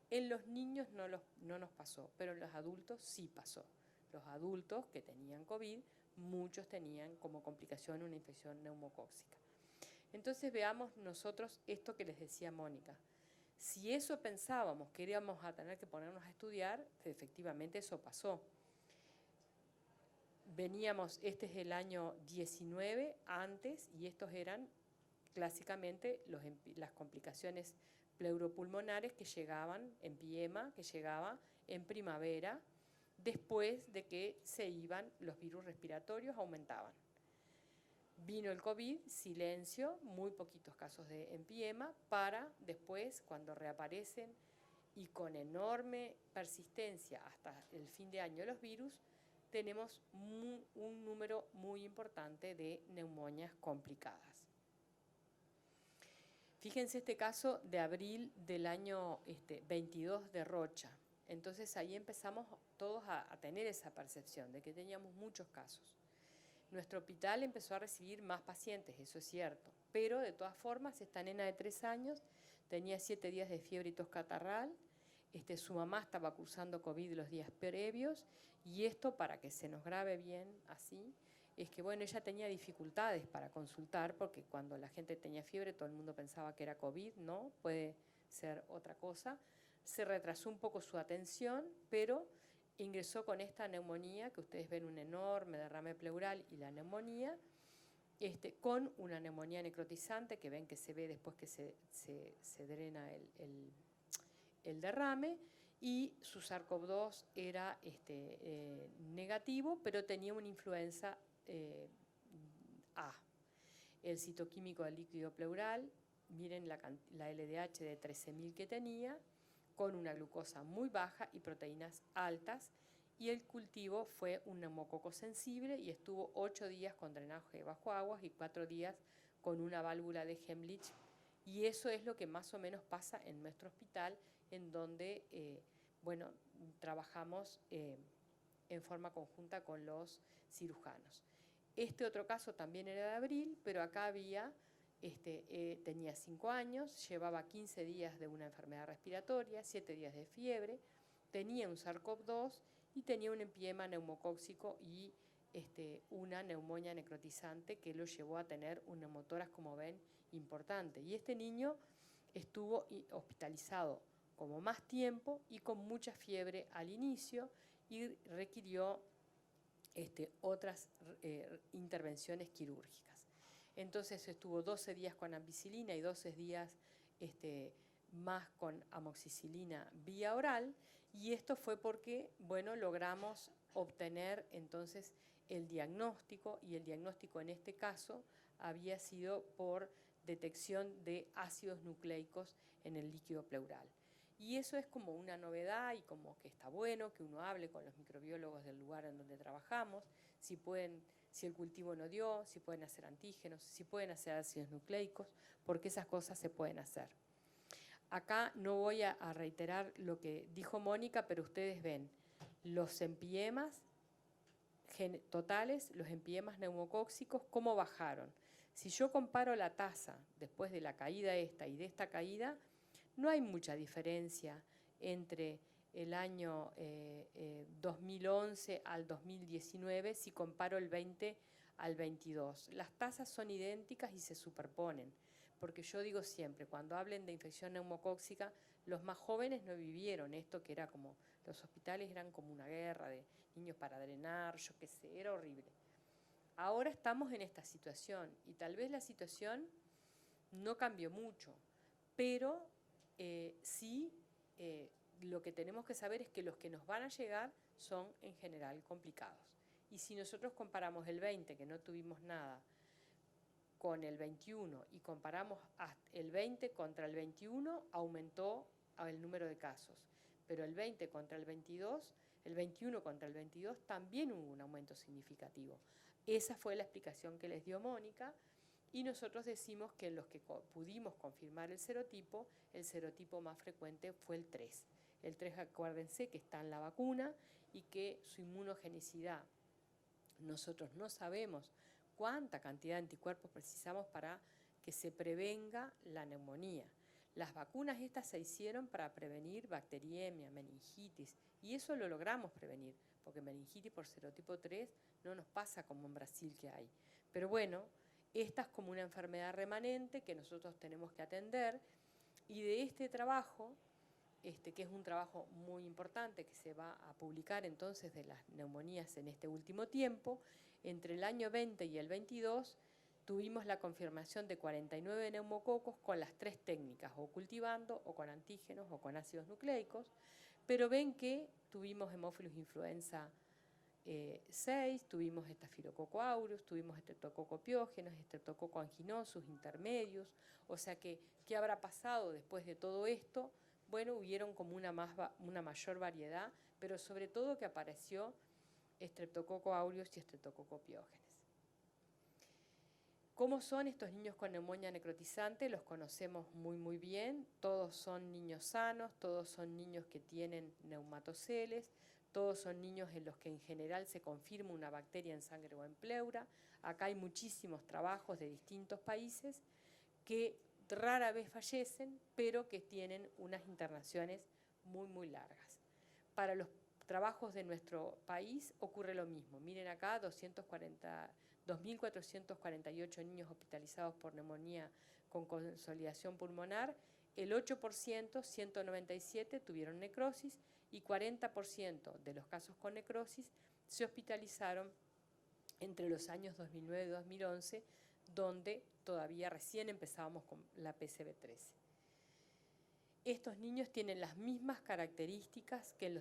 En los niños no nos pasó, pero en los adultos sí pasó. Los adultos que tenían COVID, muchos tenían como complicación una infección neumocóxica. Entonces veamos nosotros esto que les decía Mónica. Si eso pensábamos que íbamos a tener que ponernos a estudiar, efectivamente eso pasó. Veníamos, este es el año 19 antes, y estos eran clásicamente las complicaciones pleuropulmonares que llegaban, empiema, que llegaba en primavera, después de que se iban los virus respiratorios, aumentaban. Vino el COVID, silencio, muy poquitos casos de empiema, para después, cuando reaparecen y con enorme persistencia hasta el fin de año los virus, tenemos un número muy importante de neumonias complicadas. Fíjense este caso de abril del año 22 de Rocha. Entonces ahí empezamos todos a tener esa percepción de que teníamos muchos casos. Nuestro hospital empezó a recibir más pacientes, eso es cierto, pero de todas formas esta nena de 3 años tenía 7 días de fiebre y tos catarral, su mamá estaba cursando COVID los días previos, y esto, para que se nos grabe bien así, es que bueno, ella tenía dificultades para consultar, porque cuando la gente tenía fiebre todo el mundo pensaba que era COVID, no, puede ser otra cosa. Se retrasó un poco su atención, pero ingresó con esta neumonía, que ustedes ven un enorme derrame pleural y la neumonía, con una neumonía necrotizante, que ven que se ve después que se drena el derrame, y su SARS-CoV-2 era negativo, pero tenía una influenza A. El citoquímico del líquido pleural, miren la LDH de 13.000 que tenía, con una glucosa muy baja y proteínas altas, y el cultivo fue un neumococo sensible y estuvo 8 días con drenaje bajo aguas y 4 días con una válvula de Hemlich, y eso es lo que más o menos pasa en nuestro hospital, en donde bueno, trabajamos en forma conjunta con los cirujanos. Este otro caso también era de abril, pero acá había, tenía 5 años, llevaba 15 días de una enfermedad respiratoria, 7 días de fiebre, tenía un SARS-CoV-2 y tenía un empiema neumocóxico y una neumonía necrotizante que lo llevó a tener un neumotórax, como ven, importante. Y este niño estuvo hospitalizado como más tiempo y con mucha fiebre al inicio y requirió otras intervenciones quirúrgicas. Entonces estuvo 12 días con ampicilina y 12 días más con amoxicilina vía oral, y esto fue porque, bueno, logramos obtener entonces el diagnóstico, y el diagnóstico en este caso había sido por detección de ácidos nucleicos en el líquido pleural. Y eso es como una novedad y como que está bueno que uno hable con los microbiólogos del lugar en donde trabajamos, si el cultivo no dio, si pueden hacer antígenos, si pueden hacer ácidos nucleicos, porque esas cosas se pueden hacer. Acá no voy a reiterar lo que dijo Mónica, pero ustedes ven los empiemas totales, los empiemas neumocóxicos, cómo bajaron. Si yo comparo la tasa después de la caída esta y de esta caída, no hay mucha diferencia entre el año 2011 al 2019 si comparo el 20 al 22. Las tasas son idénticas y se superponen, porque yo digo siempre, cuando hablen de infección neumocóxica, los más jóvenes no vivieron esto, que era como, los hospitales eran como una guerra de niños para drenar, yo qué sé, era horrible. Ahora estamos en esta situación y tal vez la situación no cambió mucho, pero sí lo que tenemos que saber es que los que nos van a llegar son en general complicados. Y si nosotros comparamos el 20, que no tuvimos nada, con el 21 y comparamos el 20 contra el 21, aumentó el número de casos. Pero el 20 contra el 22, el 21 contra el 22 también hubo un aumento significativo. Esa fue la explicación que les dio Mónica. Y nosotros decimos que en los que pudimos confirmar el serotipo más frecuente fue el 3. El 3, acuérdense que está en la vacuna y que su inmunogenicidad, nosotros no sabemos cuánta cantidad de anticuerpos precisamos para que se prevenga la neumonía. Las vacunas estas se hicieron para prevenir bacteriemia, meningitis, y eso lo logramos prevenir, porque meningitis por serotipo 3 no nos pasa como en Brasil que hay. Pero bueno, esta es como una enfermedad remanente que nosotros tenemos que atender, y de este trabajo, que es un trabajo muy importante que se va a publicar entonces de las neumonías en este último tiempo, entre el año 20 y el 22 tuvimos la confirmación de 49 neumococos con las 3 técnicas, o cultivando, o con antígenos, o con ácidos nucleicos, pero ven que tuvimos Haemophilus influenza 6, tuvimos Staphylococcus aureus, tuvimos Streptococcus pyogenes, Streptococcus anginosus intermedios, o sea que, ¿qué habrá pasado después de todo esto? Bueno, hubieron como una mayor variedad, pero sobre todo que apareció Streptococcus aureus y Streptococcus pyogenes. ¿Cómo son estos niños con neumonía necrotizante? Los conocemos muy bien, todos son niños sanos, todos son niños que tienen neumatoceles, todos son niños en los que en general se confirma una bacteria en sangre o en pleura. Acá hay muchísimos trabajos de distintos países que rara vez fallecen, pero que tienen unas internaciones muy largas. Para los trabajos de nuestro país ocurre lo mismo. Miren acá, 2.448 niños hospitalizados por neumonía con consolidación pulmonar, el 8%, 197, tuvieron necrosis, y 40% de los casos con necrosis se hospitalizaron entre los años 2009 y 2011, donde todavía recién empezábamos con la PCV13. Estos niños tienen las mismas características que en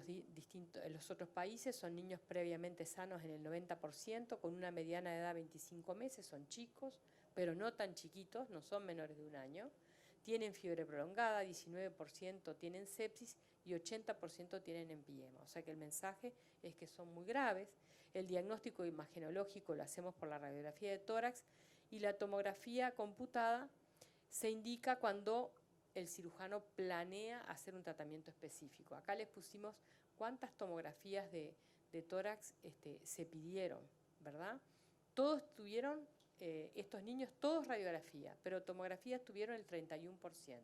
los otros países, son niños previamente sanos en el 90%, con una mediana de edad de 25 meses, son chicos, pero no tan chiquitos, no son menores de 1 año, tienen fiebre prolongada, 19% tienen sepsis y 80% tienen empiema, o sea que el mensaje es que son muy graves. El diagnóstico imagenológico lo hacemos por la radiografía de tórax, y la tomografía computada se indica cuando el cirujano planea hacer un tratamiento específico. Acá les pusimos cuántas tomografías de tórax se pidieron, ¿verdad? Todos tuvieron, estos niños, todos radiografía, pero tomografías tuvieron el 31%.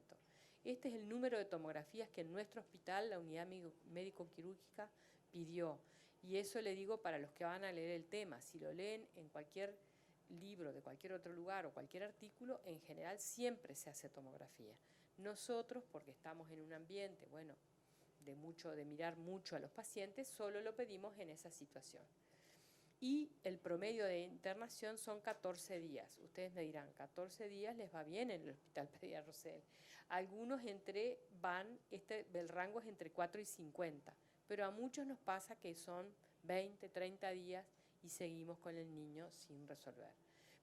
Este es el número de tomografías que en nuestro hospital, la unidad médico-quirúrgica, pidió. Y eso le digo para los que van a leer el tema. Si lo leen en cualquier libro de cualquier otro lugar o cualquier artículo, en general siempre se hace tomografía. Nosotros, porque estamos en un ambiente, bueno, de mirar mucho a los pacientes, solo lo pedimos en esa situación. Y el promedio de internación son 14 días. Ustedes me dirán, 14 días les va bien en el Hospital Pediatra Rosell. Algunos el rango es entre 4 y 50, pero a muchos nos pasa que son 20, 30 días y seguimos con el niño sin resolver.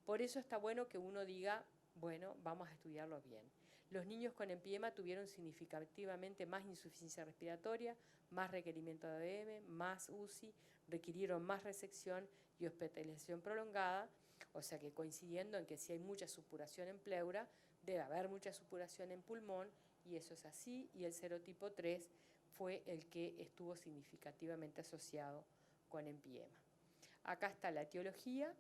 Por eso está bueno que uno diga, bueno, vamos a estudiarlo bien. Los niños con empiema tuvieron significativamente más insuficiencia respiratoria, más requerimiento de ABM, más UCI, requirieron más resección y hospitalización prolongada, o sea que coincidiendo en que si hay mucha supuración en pleura, debe haber mucha supuración en pulmón, y eso es así, y el serotipo 3 fue el que estuvo significativamente asociado con empiema. Acá está la etiología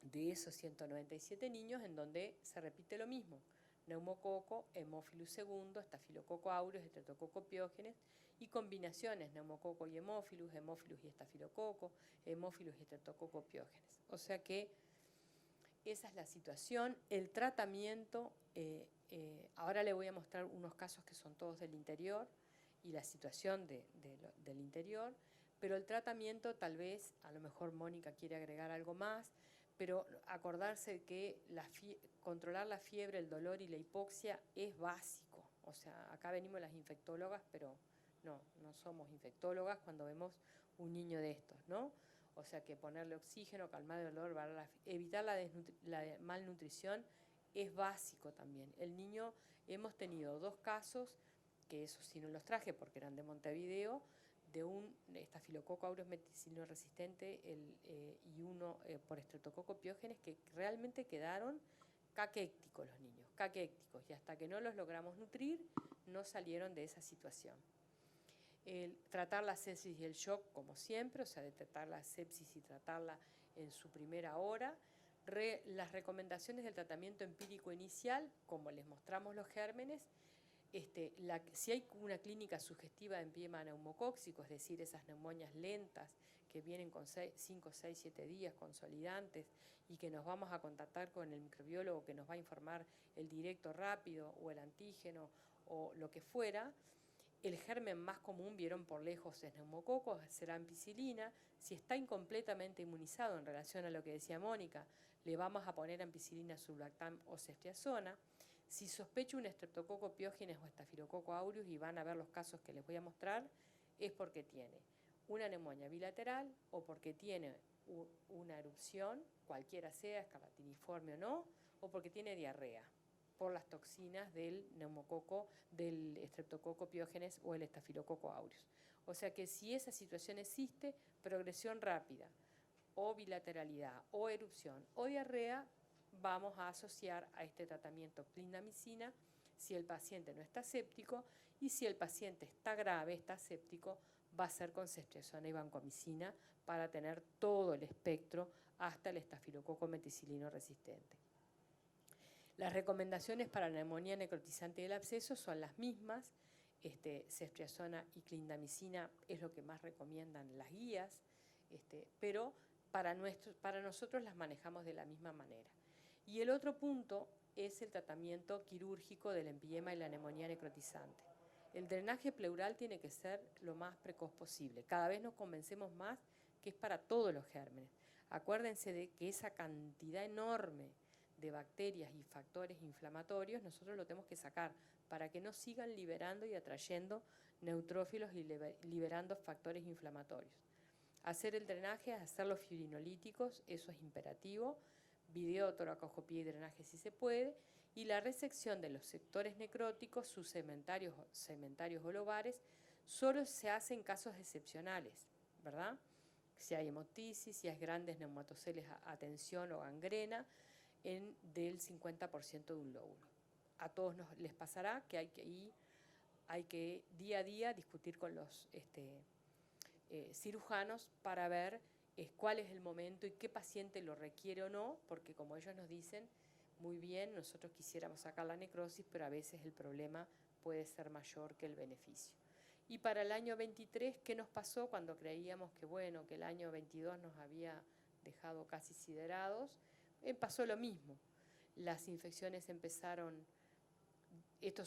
de esos 197 niños en donde se repite lo mismo: neumococo, Haemophilus segundo, estafilococo aureus, estreptococo piógenes, y combinaciones neumococo y Haemophilus, Haemophilus y estafilococo, Haemophilus y estreptococo piógenes. O sea que esa es la situación. El tratamiento, ahora le voy a mostrar unos casos que son todos del interior y la situación del interior, pero el tratamiento tal vez, a lo mejor Mónica quiere agregar algo más, pero acordarse que controlar la fiebre, el dolor y la hipoxia es básico. O sea, acá venimos las infectólogas, pero no somos infectólogas cuando vemos un niño de estos, ¿no? O sea que ponerle oxígeno, calmar el dolor, evitar la malnutrición es básico también. El niño, hemos tenido 2 casos, que esos sí no los traje porque eran de Montevideo, de un estafilococo aureus meticilino resistente y uno por estreptococo piógenes, que realmente quedaron caquécticos los niños, caquécticos, y hasta que no los logramos nutrir no salieron de esa situación. Tratar la sepsis y el shock como siempre, o sea, detectar la sepsis y tratarla en su primera hora. Las recomendaciones del tratamiento empírico inicial, como les mostramos los gérmenes, si hay una clínica sugestiva de empiema neumocóxico, es decir, esas neumonias lentas que vienen con 5, 6, 7 días consolidantes y que nos vamos a contactar con el microbiólogo que nos va a informar el directo rápido o el antígeno o lo que fuera, el germen más común, vieron por lejos, es neumococo, será ampicilina. Si está incompletamente inmunizado en relación a lo que decía Mónica, le vamos a poner ampicilina, sublactam o ceftriaxona. Si sospecho un estreptococo piógenes o estafilococo aureus, y van a ver los casos que les voy a mostrar, es porque tiene una neumonía bilateral o porque tiene una erupción, cualquiera sea, escarlatiniforme o no, o porque tiene diarrea por las toxinas del neumococo, del estreptococo piógenes o el estafilococo aureus. O sea que si esa situación existe, progresión rápida, o bilateralidad, o erupción, o diarrea, vamos a asociar a este tratamiento clindamicina si el paciente no está séptico, y si el paciente está grave, está séptico, va a ser con ceftriaxona y vancomicina para tener todo el espectro hasta el estafilococo meticilino resistente. Las recomendaciones para la neumonía necrotizante del absceso son las mismas. Ceftriaxona y clindamicina es lo que más recomiendan las guías, pero para nosotros las manejamos de la misma manera. Y el otro punto es el tratamiento quirúrgico del empiema y la neumonía necrotizante. El drenaje pleural tiene que ser lo más precoz posible. Cada vez nos convencemos más que es para todos los gérmenes. Acuérdense de que esa cantidad enorme de bacterias y factores inflamatorios nosotros lo tenemos que sacar para que no sigan liberando y atrayendo neutrófilos y liberando factores inflamatorios. Hacer el drenaje, hacerlos fiurinolíticos, eso es imperativo. Videotoracoscopía y drenaje si se puede, y la resección de los sectores necróticos, sus segmentarios o lobares, solo se hace en casos excepcionales, ¿verdad? Si hay hemotisis, si hay grandes neumatoceles a tensión o gangrena, del 50% de un lóbulo. a todos les pasará que hay que día a día discutir con los cirujanos para ver cuál es el momento y qué paciente lo requiere o no, porque como ellos nos dicen muy bien, nosotros quisiéramos sacar la necrosis, pero a veces el problema puede ser mayor que el beneficio. Y para el año 23, ¿qué nos pasó cuando creíamos que, bueno, que el año 22 nos había dejado casi siderados? Pasó lo mismo. Las infecciones empezaron, este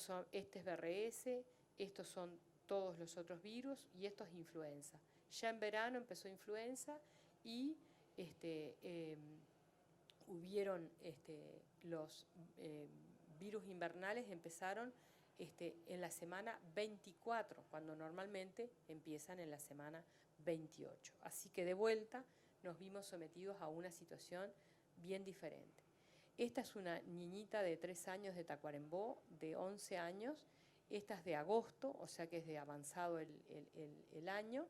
es BRS, estos son todos los otros virus y esto es influenza. Ya en verano empezó influenza y hubieron los virus invernales empezaron en la semana 24, cuando normalmente empiezan en la semana 28. Así que de vuelta nos vimos sometidos a una situación bien diferente. Esta es una niñita de 3 años de Tacuarembó, de 11 años. Esta es de agosto, o sea que es de avanzado el año.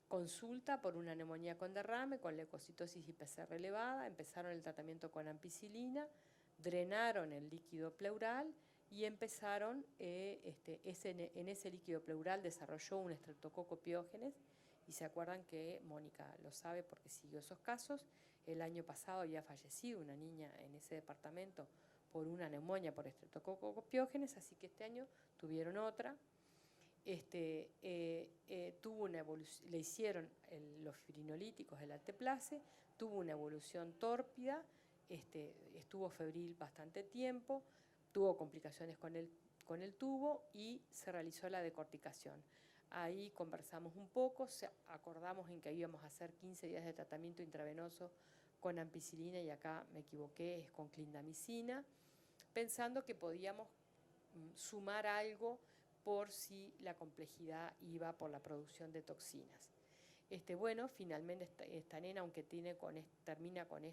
Consulta por una neumonía con derrame, con leucocitosis y PCR elevada. Empezaron el tratamiento con ampicilina, drenaron el líquido pleural y empezaron, en ese líquido pleural desarrolló un estreptococo piógenes. Y se acuerdan que Mónica lo sabe porque siguió esos casos. El año pasado había fallecido una niña en ese departamento por una neumonía por estreptococo piógenes, así que este año tuvieron otra. Tuvo una evolución, le hicieron los fibrinolíticos, el alteplase, tuvo una evolución tórpida, estuvo febril bastante tiempo, tuvo complicaciones con el tubo y se realizó la decorticación. Ahí conversamos un poco, acordamos en que íbamos a hacer 15 días de tratamiento intravenoso con ampicilina y acá me equivoqué, es con clindamicina, pensando que podíamos sumar algo por si la complejidad iba por la producción de toxinas. Bueno, finalmente esta nena, aunque termina con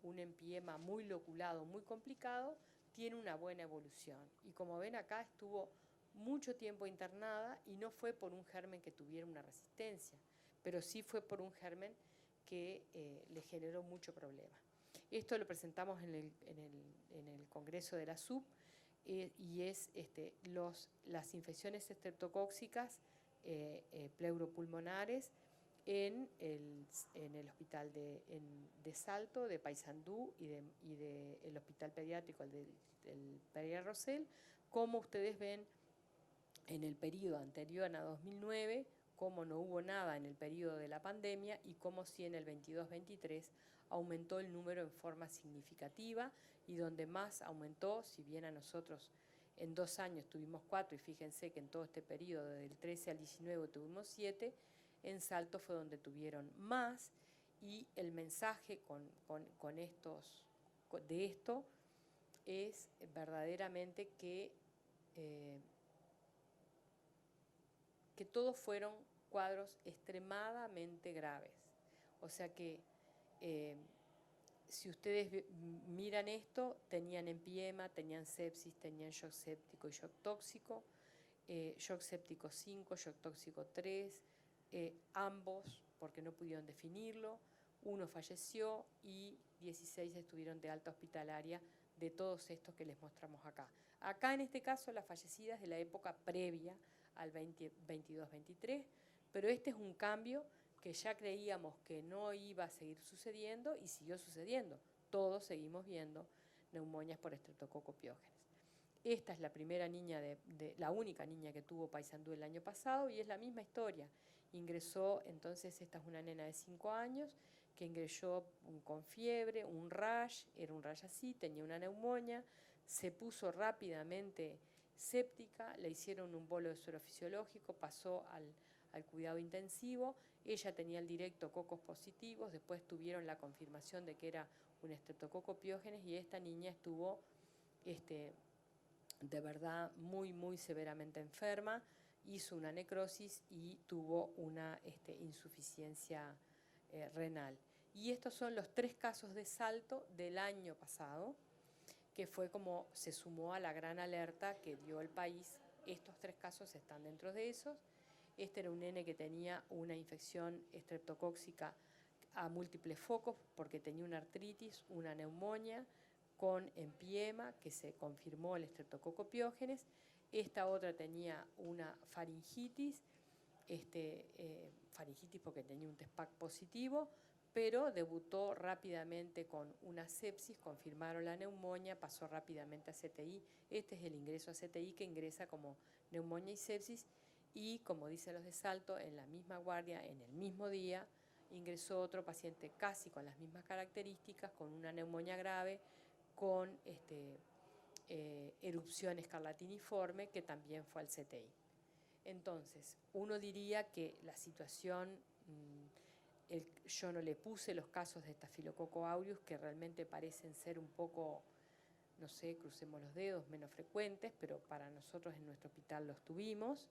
un empiema muy loculado, muy complicado, tiene una buena evolución. Y como ven acá, estuvo mucho tiempo internada y no fue por un germen que tuviera una resistencia, pero sí fue por un germen que le generó mucho problema. Esto lo presentamos en el Congreso de la SUB, y es las infecciones estreptocóxicas pleuropulmonares en el hospital de Salto, de Paysandú y del hospital pediátrico, del Pereira Rosell. Como ustedes ven, en el periodo anterior a 2009, como no hubo nada en el periodo de la pandemia y como sí en el 22-23 aumentó el número en forma significativa, y donde más aumentó, si bien a nosotros en 2 años tuvimos 4, y fíjense que en todo este periodo del 13 al 19 tuvimos 7, en Salto fue donde tuvieron más, y el mensaje de esto es verdaderamente que todos fueron cuadros extremadamente graves. O sea que si ustedes miran esto, tenían empiema, tenían sepsis, tenían shock séptico y shock tóxico, shock séptico 5, shock tóxico 3, ambos porque no pudieron definirlo, uno falleció y 16 estuvieron de alta hospitalaria de todos estos que les mostramos acá. Acá en este caso las fallecidas de la época previa al 22-23, pero este es un cambio que ya creíamos que no iba a seguir sucediendo y siguió sucediendo. Todos seguimos viendo neumonias por estreptococo piógenes. Esta es la primera niña, la única niña que tuvo Paysandú el año pasado, y es la misma historia. Ingresó, entonces esta es una nena de 5 años que ingresó con fiebre, un rash, era un rash así, tenía una neumonía, se puso rápidamente séptica, le hicieron un bolo de suero fisiológico, pasó al cuidado intensivo. Ella tenía el directo cocos positivos, después tuvieron la confirmación de que era un estreptococo piógenes, y esta niña estuvo de verdad muy, muy severamente enferma, hizo una necrosis y tuvo una insuficiencia renal. Y estos son los 3 casos de Salto del año pasado, que fue como se sumó a la gran alerta que dio el país. Estos 3 casos están dentro de esos. Este era un nene que tenía una infección estreptocóxica a múltiples focos porque tenía una artritis, una neumonía, con empiema, que se confirmó el Streptococcus pyogenes. Esta otra tenía una faringitis, faringitis porque tenía un test-PAC positivo, pero debutó rápidamente con una sepsis, confirmaron la neumonía, pasó rápidamente a CTI. Este es el ingreso a CTI, que ingresa como neumonía y sepsis, y como dicen los de Salto, en la misma guardia, en el mismo día, ingresó otro paciente casi con las mismas características, con una neumonía grave, con erupción escarlatiniforme, que también fue al CTI. Entonces, uno diría que la situación, yo no le puse los casos de Staphylococcus aureus, que realmente parecen ser un poco, no sé, crucemos los dedos, menos frecuentes, pero para nosotros en nuestro hospital los tuvimos.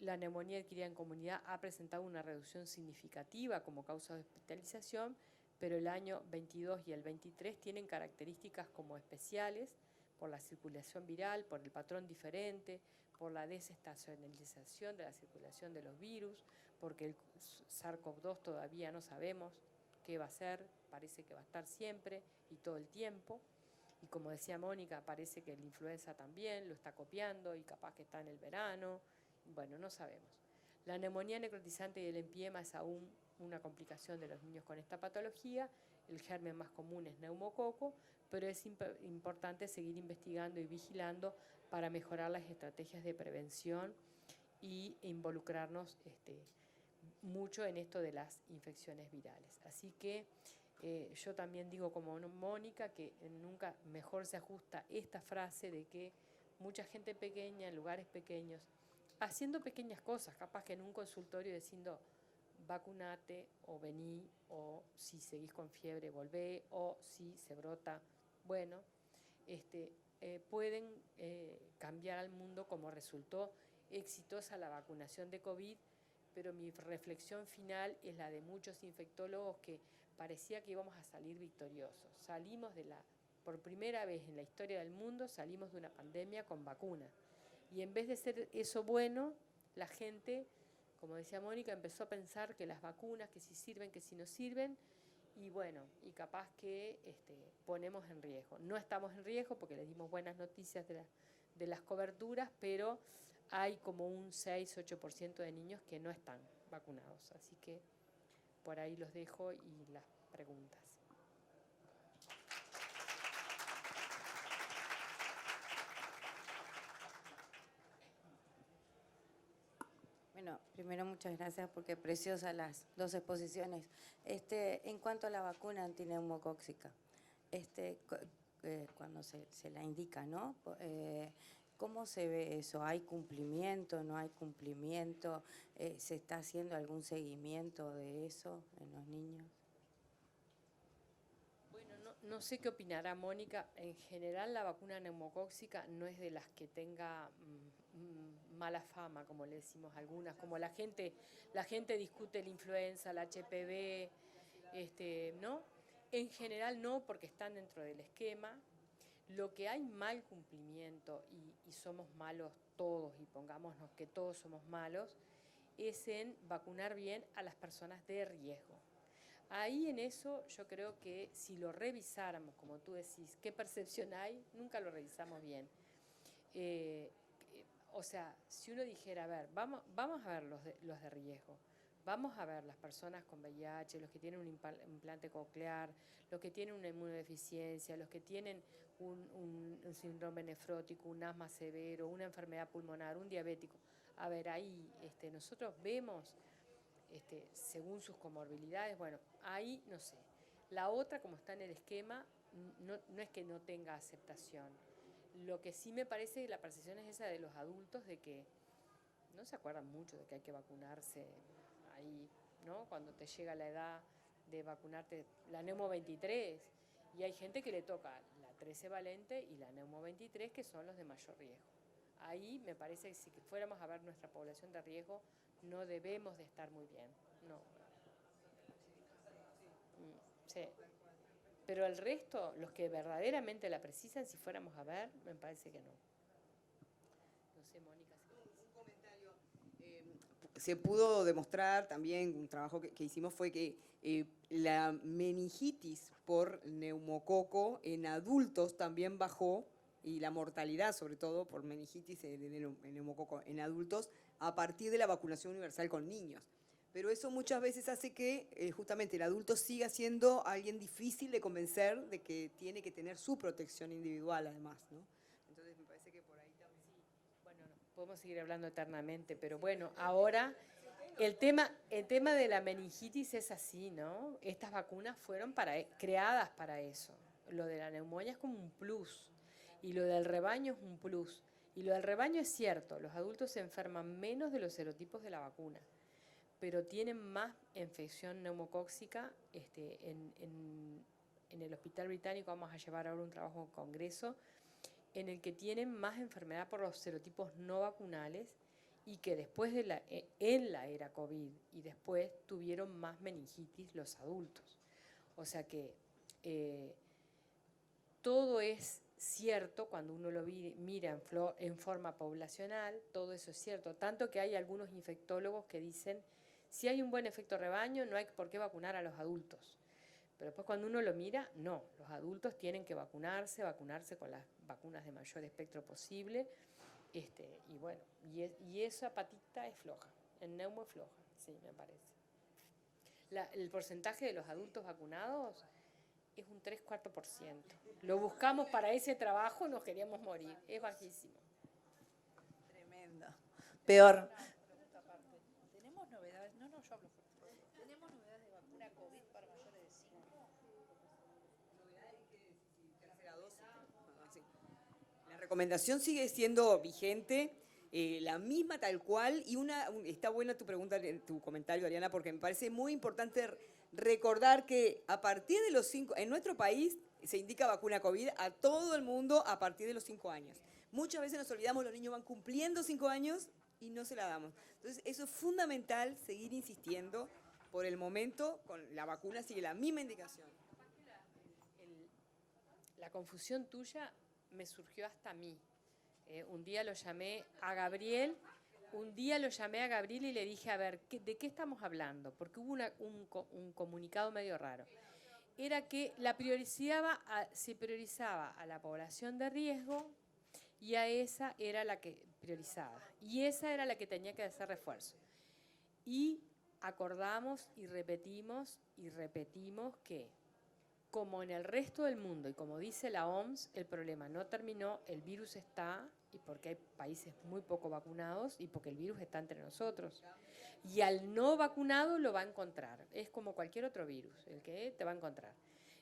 La neumonía adquirida en comunidad ha presentado una reducción significativa como causa de hospitalización, pero el año 22 y el 23 tienen características como especiales por la circulación viral, por el patrón diferente, por la desestacionalización de la circulación de los virus, porque el SARS-CoV-2 todavía no sabemos qué va a ser, parece que va a estar siempre y todo el tiempo. Y como decía Mónica, parece que la influenza también lo está copiando y capaz que está en el verano. Bueno, no sabemos. La neumonía necrotizante y el empiema es aún una complicación de los niños con esta patología. El germen más común es neumococo, pero es importante seguir investigando y vigilando para mejorar las estrategias de prevención y involucrarnos mucho en esto de las infecciones virales. Así que yo también digo como Mónica que nunca mejor se ajusta esta frase de que mucha gente pequeña en lugares pequeños, haciendo pequeñas cosas, capaz que en un consultorio diciendo vacunate o vení, o si seguís con fiebre volvé, o si se brota, bueno, pueden cambiar al mundo, como resultó exitosa la vacunación de COVID, pero mi reflexión final es la de muchos infectólogos que parecía que íbamos a salir victoriosos. Por primera vez en la historia del mundo, salimos de una pandemia con vacuna. Y en vez de ser eso bueno, la gente, como decía Mónica, empezó a pensar que las vacunas, que si sirven, que si no sirven, y bueno, y capaz que ponemos en riesgo. No estamos en riesgo porque les dimos buenas noticias de las coberturas, pero hay como un 6-8% de niños que no están vacunados. Así que por ahí los dejo y las preguntas. Bueno, primero muchas gracias porque preciosas las dos exposiciones. En cuanto a la vacuna antineumocóxica, cuando se la indica, ¿no? ¿Cómo se ve eso? ¿Hay cumplimiento? ¿No hay cumplimiento? ¿Se está haciendo algún seguimiento de eso en los niños? Bueno, no sé qué opinará Mónica. En general la vacuna neumocóxica no es de las que tenga mala fama, como le decimos algunas, como la gente discute la influenza, la HPV, ¿no? En general no, porque están dentro del esquema. Lo que hay mal cumplimiento, y somos malos todos, y pongámonos que todos somos malos, es en vacunar bien a las personas de riesgo. Ahí en eso yo creo que si lo revisáramos, como tú decís, ¿qué percepción hay? Nunca lo revisamos bien. O sea, si uno dijera, a ver, vamos a ver los de riesgo, vamos a ver las personas con VIH, los que tienen un implante coclear, los que tienen una inmunodeficiencia, los que tienen un síndrome nefrótico, un asma severo, una enfermedad pulmonar, un diabético. A ver, ahí nosotros vemos, según sus comorbilidades, bueno, ahí no sé. La otra, como está en el esquema, no es que no tenga aceptación. Lo que sí me parece, la percepción es esa de los adultos, de que no se acuerdan mucho de que hay que vacunarse ahí, ¿no? Cuando te llega la edad de vacunarte la Neumo 23, y hay gente que le toca la 13 valente y la Neumo 23, que son los de mayor riesgo. Ahí me parece que si fuéramos a ver nuestra población de riesgo, no debemos de estar muy bien, no. Sí. Pero el resto, los que verdaderamente la precisan, si fuéramos a ver, me parece que no. No sé, Mónica. Un comentario. se pudo demostrar también, un trabajo que hicimos fue que la meningitis por neumococo en adultos también bajó, y la mortalidad, sobre todo por meningitis de neumococo en adultos, a partir de la vacunación universal con niños. Pero eso muchas veces hace que justamente el adulto siga siendo alguien difícil de convencer de que tiene que tener su protección individual además, ¿no? Entonces me parece que por ahí también... Bueno, no, podemos seguir hablando eternamente, pero bueno, ahora el tema de la meningitis es así, ¿no? Estas vacunas fueron creadas para eso. Lo de la neumonía es como un plus, y lo del rebaño es un plus. Y lo del rebaño es cierto, los adultos se enferman menos de los serotipos de la vacuna, pero tienen más infección neumocóxica. En el Hospital Británico vamos a llevar ahora un trabajo en congreso en el que tienen más enfermedad por los serotipos no vacunales, y que después en la era COVID y después tuvieron más meningitis los adultos. O sea que todo es cierto cuando uno lo mira en forma poblacional, todo eso es cierto, tanto que hay algunos infectólogos que dicen, si hay un buen efecto rebaño, no hay por qué vacunar a los adultos. Pero después cuando uno lo mira, no, los adultos tienen que vacunarse con las vacunas de mayor espectro posible, y bueno, y esa patita es floja, el neumo es floja, sí, me parece. El porcentaje de los adultos vacunados es un 3/4%. Lo buscamos para ese trabajo, nos queríamos morir, es bajísimo. Tremendo. Peor. ¿Tenemos novedades? No, yo hablo fuerte. ¿Tenemos novedades de vacuna COVID para mayores de 5? La recomendación sigue siendo vigente, la misma tal cual, y está buena tu pregunta, tu comentario, Ariana, porque me parece muy importante recordar que a partir de los 5, en nuestro país se indica vacuna COVID a todo el mundo a partir de los 5 años. Muchas veces nos olvidamos, los niños van cumpliendo 5 años y no se la damos. Entonces eso es fundamental, seguir insistiendo. Por el momento, con la vacuna sigue la misma indicación. La confusión tuya me surgió hasta a mí. Un día lo llamé a Gabriel y le dije, a ver, ¿de qué estamos hablando? Porque hubo un comunicado medio raro. Era que se priorizaba a la población de riesgo, y a esa era la que priorizaba. Y esa era la que tenía que hacer refuerzo. Y acordamos y repetimos que, como en el resto del mundo, y como dice la OMS, el problema no terminó, el virus está, y porque hay países muy poco vacunados, y porque el virus está entre nosotros. Y al no vacunado lo va a encontrar. Es como cualquier otro virus, el que te va a encontrar.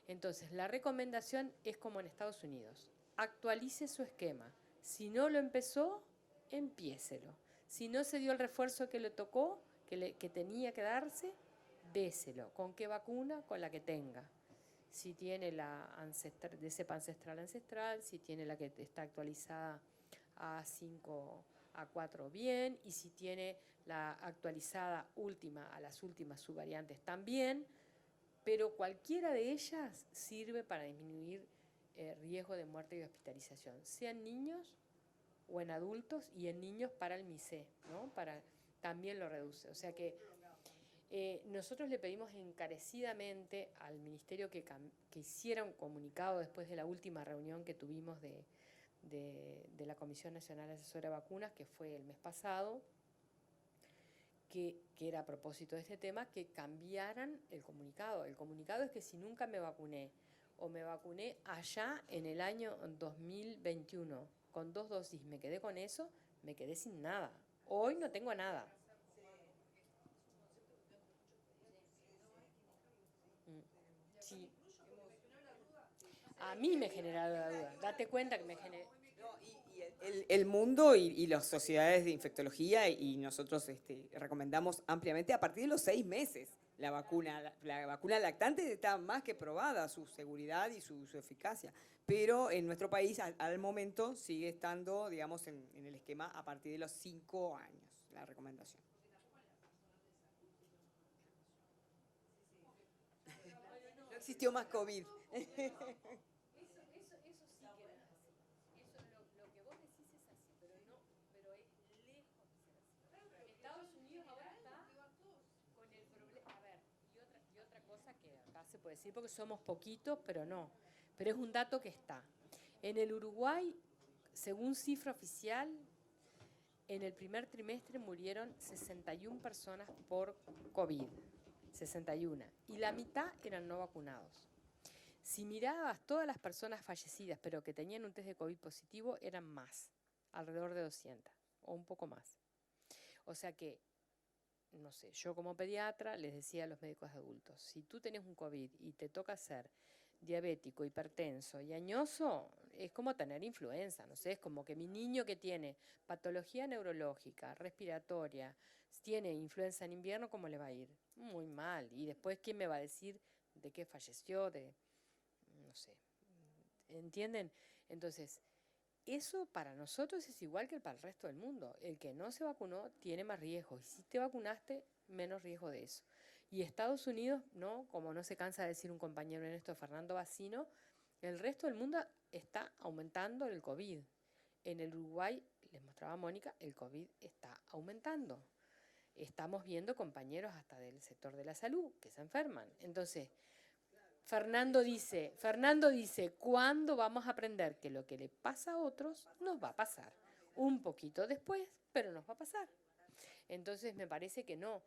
Entonces, la recomendación es como en Estados Unidos. Actualice su esquema. Si no lo empezó, empiécelo. Si no se dio el refuerzo que le tocó, que tenía que darse, déselo. ¿Con qué vacuna? Con la que tenga. Si tiene la de cepa ancestral, si tiene la que está actualizada a 5, a 4, bien, y si tiene la actualizada última a las últimas subvariantes también, pero cualquiera de ellas sirve para disminuir riesgo de muerte y hospitalización, sea en niños o en adultos, y en niños para el MICE, ¿no? También lo reduce. O sea que nosotros le pedimos encarecidamente al Ministerio que hiciera un comunicado después de la última reunión que tuvimos de la Comisión Nacional Asesora de Vacunas, que fue el mes pasado, que era a propósito de este tema, que cambiaran el comunicado. El comunicado es que si nunca me vacuné, o me vacuné allá en el año 2021, con 2 dosis, me quedé con eso, me quedé sin nada. Hoy no tengo nada. Sí. A mí me genera la duda. Date cuenta que me genera. El mundo y las sociedades de infectología y nosotros recomendamos ampliamente a partir de los 6 meses la vacuna. La vacuna lactante está más que probada, su seguridad y su eficacia. Pero en nuestro país, al momento, sigue estando, digamos, en el esquema a partir de los 5 años, la recomendación. No existió más COVID. Eso lo que vos decís es así, pero es lejos de ser así. Estados Unidos se puede decir porque somos poquitos, pero no. Pero es un dato que está. En el Uruguay, según cifra oficial, en el primer trimestre murieron 61 personas por COVID. 61. Y la mitad eran no vacunados. Si mirabas todas las personas fallecidas, pero que tenían un test de COVID positivo, eran más, alrededor de 200 o un poco más. O sea que, no sé, yo como pediatra les decía a los médicos adultos, si tú tenés un COVID y te toca ser diabético, hipertenso y añoso, es como tener influenza, no sé, es como que mi niño que tiene patología neurológica, respiratoria, tiene influenza en invierno, ¿cómo le va a ir? Muy mal. Y después, ¿quién me va a decir de qué falleció? No sé, ¿entienden? Entonces, eso para nosotros es igual que para el resto del mundo. El que no se vacunó tiene más riesgo. Y si te vacunaste, menos riesgo de eso. Y Estados Unidos, ¿no? Como no se cansa de decir un compañero en esto, Fernando Bacino, el resto del mundo está aumentando el COVID. En el Uruguay, les mostraba Mónica, el COVID está aumentando. Estamos viendo compañeros hasta del sector de la salud que se enferman. Entonces, Fernando dice, ¿cuándo vamos a aprender que lo que le pasa a otros nos va a pasar? Un poquito después, pero nos va a pasar. Entonces me parece que no.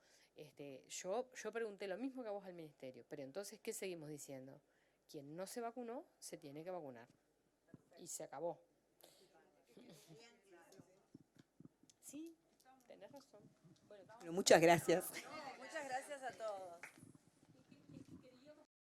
Yo pregunté lo mismo que a vos al ministerio, pero entonces, ¿qué seguimos diciendo? Quien no se vacunó, se tiene que vacunar. Y se acabó. Sí, tenés razón. Bueno, muchas gracias.